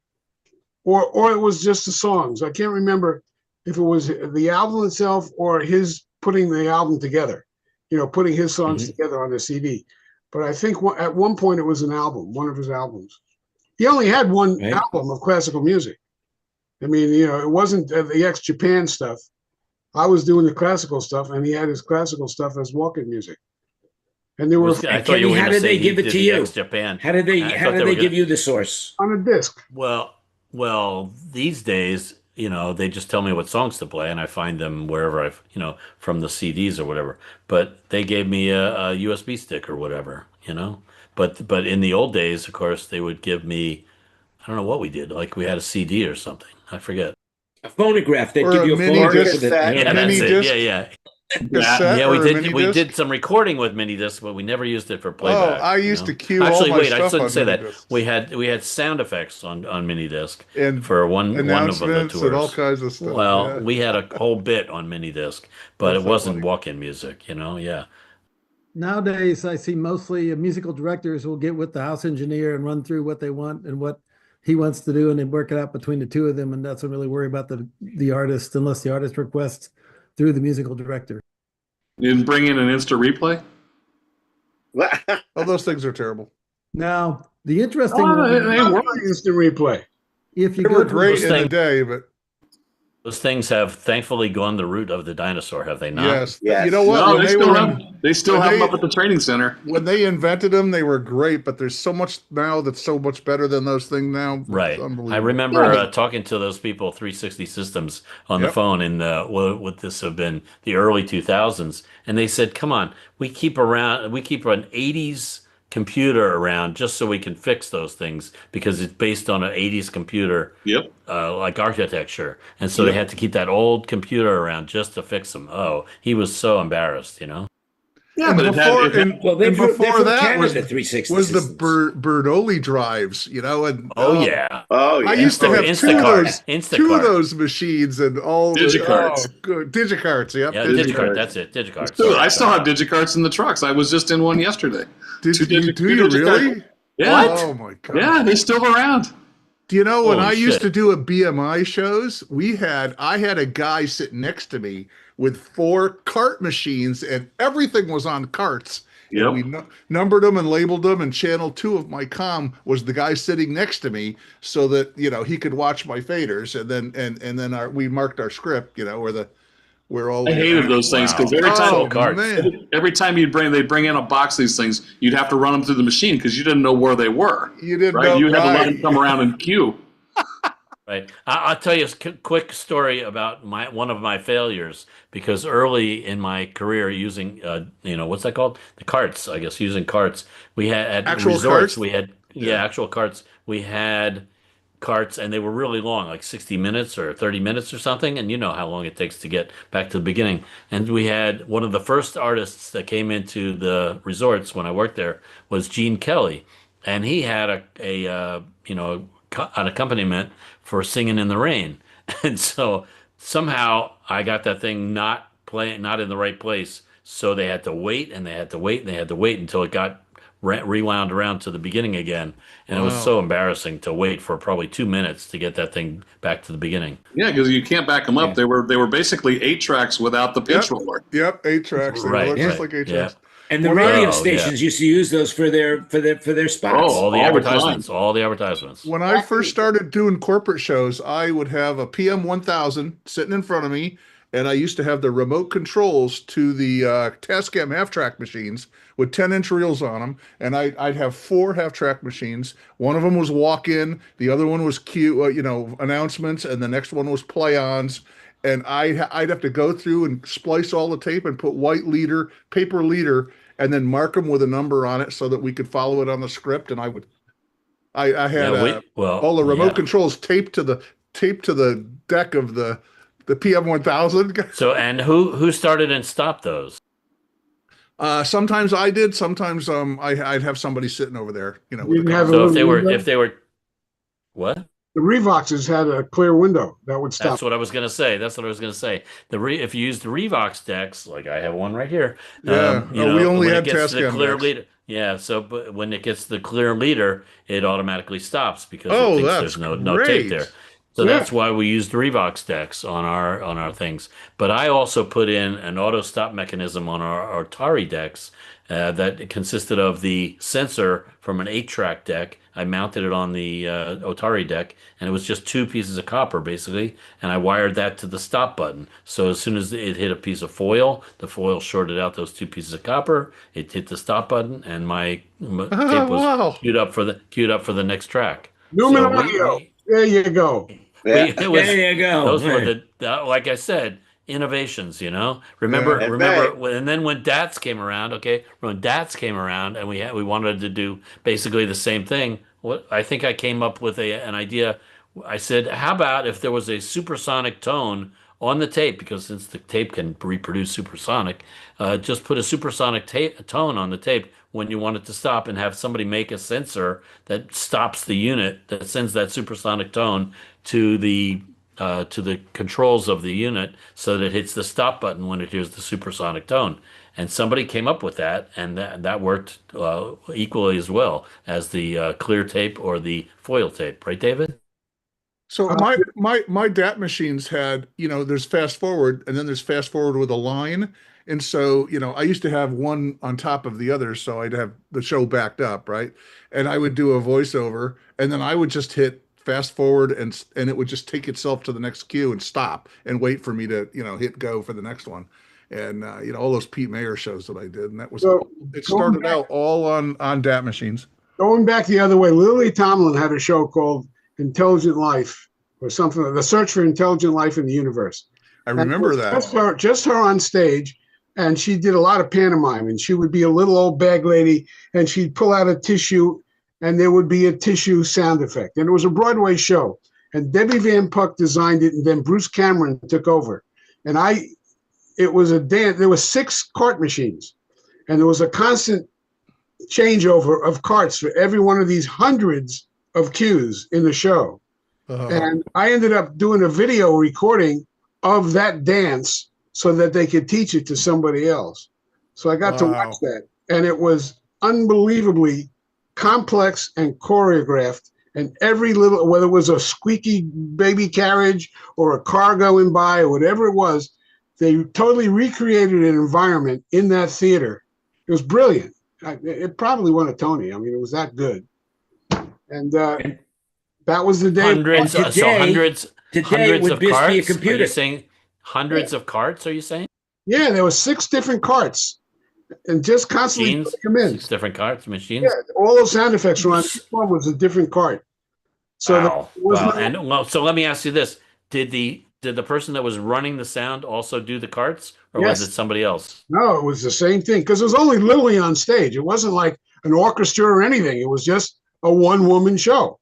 or it was just the songs. I can't remember if it was the album itself or his putting the album together. Putting his songs together on a CD. But I think at one point it was an album, one of his albums. He only had one album of classical music. I mean, it wasn't the ex-Japan stuff. I was doing the classical stuff, and he had his classical stuff as walking music. And there were I thought you were how going to did say they he give it did to the you? ex-Japan. How did they? I How thought did they they were give you the source? on a disc. Well, these days, they just tell me what songs to play, and I find them wherever from the CDs or whatever. But they gave me a USB stick or whatever. But in the old days, of course, they would give me, I don't know what we did. Like we had a CD or something. I forget. A phonograph. They Or give a you a mini phonograph. disc. with it. Yeah, Mini that's it. disc? Yeah. cassette Yeah, or we a did. mini We disc? did some recording with mini discs, but we never used it for Oh, playback. I used to cue Actually, all my wait, I stuff shouldn't on say mini that. discs. We had sound effects on mini disc And for one of the announcements tours. and all kinds of stuff. Well, yeah. we had a whole bit on mini disc, but That's it wasn't funny. walk-in music. Yeah. Nowadays, I see mostly musical directors will get with the house engineer and run through what they want and what he wants to do, and then work it out between the two of them, and doesn't really worry about the artist unless the artist requests through the musical director. You didn't bring in an instant replay? Oh, those things are terrible. Now, the interesting they Not work. instant replay. if you They go were to great those in the things- day, but Those things have thankfully gone the route of the dinosaur, have they not? yes. Yes. You know what? No, When they still were- have. They still when have them they- up at the training center. when they invented them, they were great, but there's so much now that's so much better than those things now. It's Right. unbelievable. I remember talking to those people, 360 Systems, on the Yep. phone in what would this have been, the early 2000s, and they said, "Come on, we keep an 80s computer around just so we can fix those things because it's based on an 80s computer, Yep. like architecture, and so they Yep. had to keep that old computer around just to fix them." Oh, he was so embarrassed. Yeah, And but it before, had. and, Well, they're and from before that Canada, was 360 was the systems. Bernoulli drives, and Oh yeah, Oh, yeah. I used to Oh, have Instacart. two of those machines and all Digicarts. good Digicarts. Yep. yeah, Digicart. Digicart. That's it, Digicart. Dude, Sorry. I still have digicarts in the trucks. I was just in one yesterday. Do Two you Digicart. really? Yeah. Oh my god. Yeah, they're still around. Do you know when Holy I used shit. to do a BMI shows, I had a guy sitting next to me with 4 cart machines and everything was on carts. Yep. And we numbered them and labeled them, and channel 2 of my comm was the guy sitting next to me so that, he could watch my faders, and then we marked our script, where all I hated those things because Oh, carts. man. every time they'd bring in a box of these things, you'd have to run them through the machine because you didn't know where they were. You didn't Right? know, You had to let right. them come around and queue. Right. I'll tell you a quick story about one of my failures, because early in my career using, what's that called? The carts, I guess, using carts. We had at Actual resorts, carts? we had, actual carts. We had carts, and they were really long, like 60 minutes or 30 minutes or something. And you know how long it takes to get back to the beginning. And we had one of the first artists that came into the resorts when I worked there was Gene Kelly. And he had an accompaniment for Singing in the Rain. And so somehow I got that thing not in the right place So they had to wait and they had to wait and they had to wait until it got rewound around to the beginning again. And it was so embarrassing to wait for probably 2 minutes to get that thing back to the beginning. Yeah, because you can't back them up. They were basically 8-tracks without the pitch roller. Yep, 8-tracks. They Right, were just right. like 8-tracks. And the radio stations used to use those for their spots. All the advertisements. All the advertisements. When I first started doing corporate shows, I would have a PM1000 sitting in front of me, and I used to have the remote controls to the Tascam half-track machines with 10-inch reels on them, and I'd have 4 half-track machines. One of them was walk-in, the other one was announcements, and the next one was play-ons. And I'd have to go through and splice all the tape and put paper leader, and then mark them with a number on it so that we could follow it on the script. And I had all the remote controls taped to the deck of the PM1000. So, and who started and stopped those? Sometimes I did. Sometimes I'd have somebody sitting over there. So if they were, what? The Revoxes had a clear window that would stop. That's what I was going to say. If you use the Revox decks, like I have one right here, we only had Tascam clear decks. leader. Yeah, but when it gets the clear leader, it automatically stops because it thinks there's no tape there. So that's why we used Revox decks on our things. But I also put in an auto stop mechanism on our Atari decks that consisted of the sensor from an 8-track deck. I mounted it on the Atari deck, and it was just 2 pieces of copper, basically, and I wired that to the stop button. So as soon as it hit a piece of foil, the foil shorted out those 2 pieces of copper, it hit the stop button, and my tape was queued up for the next track. Newman audio. There you go. There you go. Those were like I said, innovations, Remember, and then when DATs came around, and we wanted to do basically the same thing. I think I came up with an idea. I said, how about if there was a supersonic tone on the tape, because since the tape can reproduce supersonic, just put a supersonic tone on the tape when you want it to stop, and have somebody make a sensor that stops the unit, that sends that supersonic tone to the controls of the unit so that it hits the stop button when it hears the supersonic tone. And somebody came up with that, and that worked equally as well as the clear tape or the foil tape, right, David? So my DAT machines had, there's fast forward, and then there's fast forward with a line. And so, I used to have one on top of the other, so I'd have the show backed up, right? And I would do a voiceover, and then I would just hit fast forward, and it would just take itself to the next cue and stop and wait for me to, hit go for the next one. And, all those Pete Mayer shows that I did. And that was, it started out all on DAT machines. Going back the other way, Lily Tomlin had a show called Intelligent Life or something, The Search for Intelligent Life in the Universe. I remember that. Just her on stage. And she did a lot of pantomime, and she would be a little old bag lady, and she'd pull out a tissue, and there would be a tissue sound effect. And it was a Broadway show, and Debbie Van Puck designed it, and then Bruce Cameron took over. And it was a dance. There were 6 cart machines, and there was a constant changeover of carts for every one of these hundreds of cues in the show. And I ended up doing a video recording of that dance so that they could teach it to somebody else. So I got to watch that. And it was unbelievably complex and choreographed. And every little, whether it was a squeaky baby carriage or a car going by or whatever it was, they totally recreated an environment in that theater. It was brilliant. It probably won a Tony. I mean, it was that good. And that was the day. Hundreds of carts? Be a computer. Are you saying hundreds of carts, are you saying? Yeah, there were 6 different carts, and just constantly come in. 6 different carts, machines. Yeah, all those sound effects were on each one was a different cart. So so let me ask you this: Did the person that was running the sound also do the carts, or Yes. was it somebody else? No, it was the same thing because it was only Lily on stage. It wasn't like an orchestra or anything. It was just a one-woman show.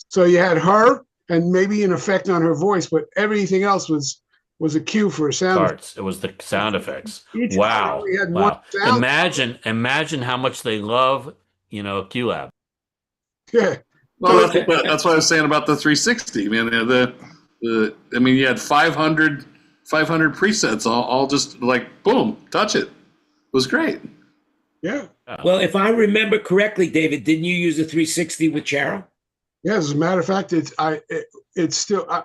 So you had her and maybe an effect on her voice, but everything else was a cue for a sound. Carts. It was the sound effects. Each Wow. only had one sound. Imagine how much they love, QLab. Yeah. Well, that's what I was saying about the 360. I mean, you had 500 presets, all just like boom, touch it. was great. Yeah. Well, if I remember correctly, David, didn't you use a 360 with Charo? Yeah, as a matter of fact, it's still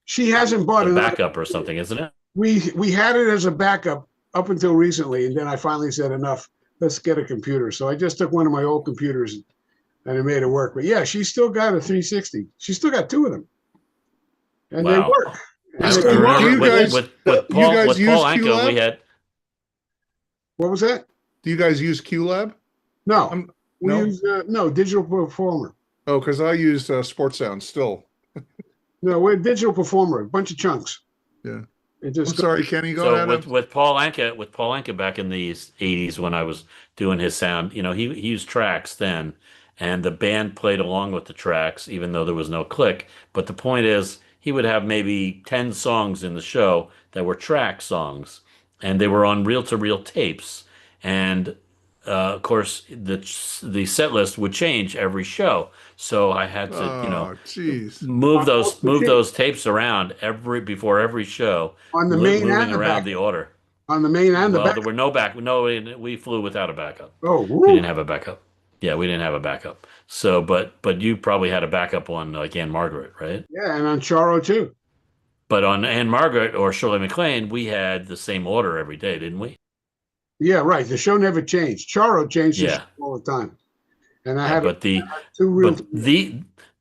she hasn't bought A another backup or something, isn't it? We had it as a backup up until recently, and then I finally said enough. Let's get a computer. So I just took one of my old computers and it made it work. But yeah, she's still got a 360. She's still got two of them, and they Wow. work. I And they remember you guys- with you Paul guys with use Paul Anka, QLab? we had What was that? Do you guys use QLab? No, we no? use Digital Performer. Oh, because I use Sports Sound still. No, we're Digital Performer, a bunch of chunks. Yeah. It I'm just sorry, Kenny. Go so ahead. with Paul Anka back in the 80s when I was doing his sound, you know, he used tracks then, and the band played along with the tracks, even though there was no click. But the point is, he would have maybe 10 songs in the show that were track songs, and they were on reel-to-reel tapes. And of course, the set list would change every show, so I had to, Jeez. move those tapes around before every show, on the main moving and the around back. the order. On the main and the Well, back. there were no back. No, we flew without a backup. Oh, We didn't have a backup. Yeah, we didn't have a backup. So, but you probably had a backup on like Anne Margaret, right? yeah, and on Charo too. But on Anne Margaret or Shirley MacLaine, we had the same order every day, didn't we? Yeah, right. The show never changed. Charo changed the Yeah. show all the time. And I Yeah, had but two real.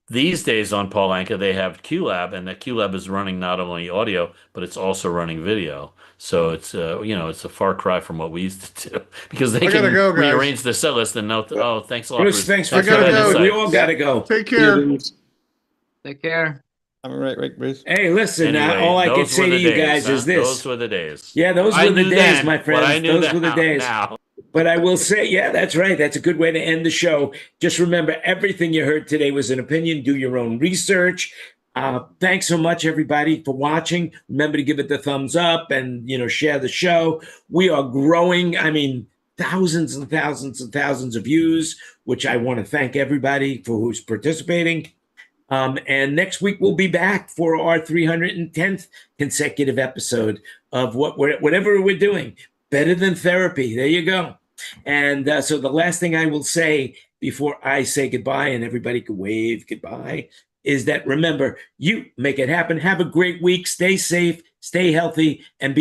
these days on Paul Anka, they have QLab, and that QLab is running not only audio, but it's also running video. So it's it's a far cry from what we used to do because they can go, guys. rearrange the set list and know. Oh, thanks a lot, Bruce, thanks for I gotta joining us. go. We all got to go. Take care. Take care. I'm right, Bruce. Hey, listen, Anyway, all I can those were say to the you days, guys huh? is this. Those were the days. Yeah, those I were the knew days, then my what friends. I knew Those were the days. now. But I will say, yeah, that's right. That's a good way to end the show. Just remember, everything you heard today was an opinion. Do your own research. Thanks so much, everybody, for watching. Remember to give it the thumbs up and, share the show. We are growing. I mean, thousands and thousands and thousands of views, which I want to thank everybody for who's participating. And next week, we'll be back for our 310th consecutive episode of whatever we're doing. Better than therapy. There you go. And so the last thing I will say before I say goodbye and everybody can wave goodbye is that remember, you make it happen. Have a great week. Stay safe, stay healthy, and be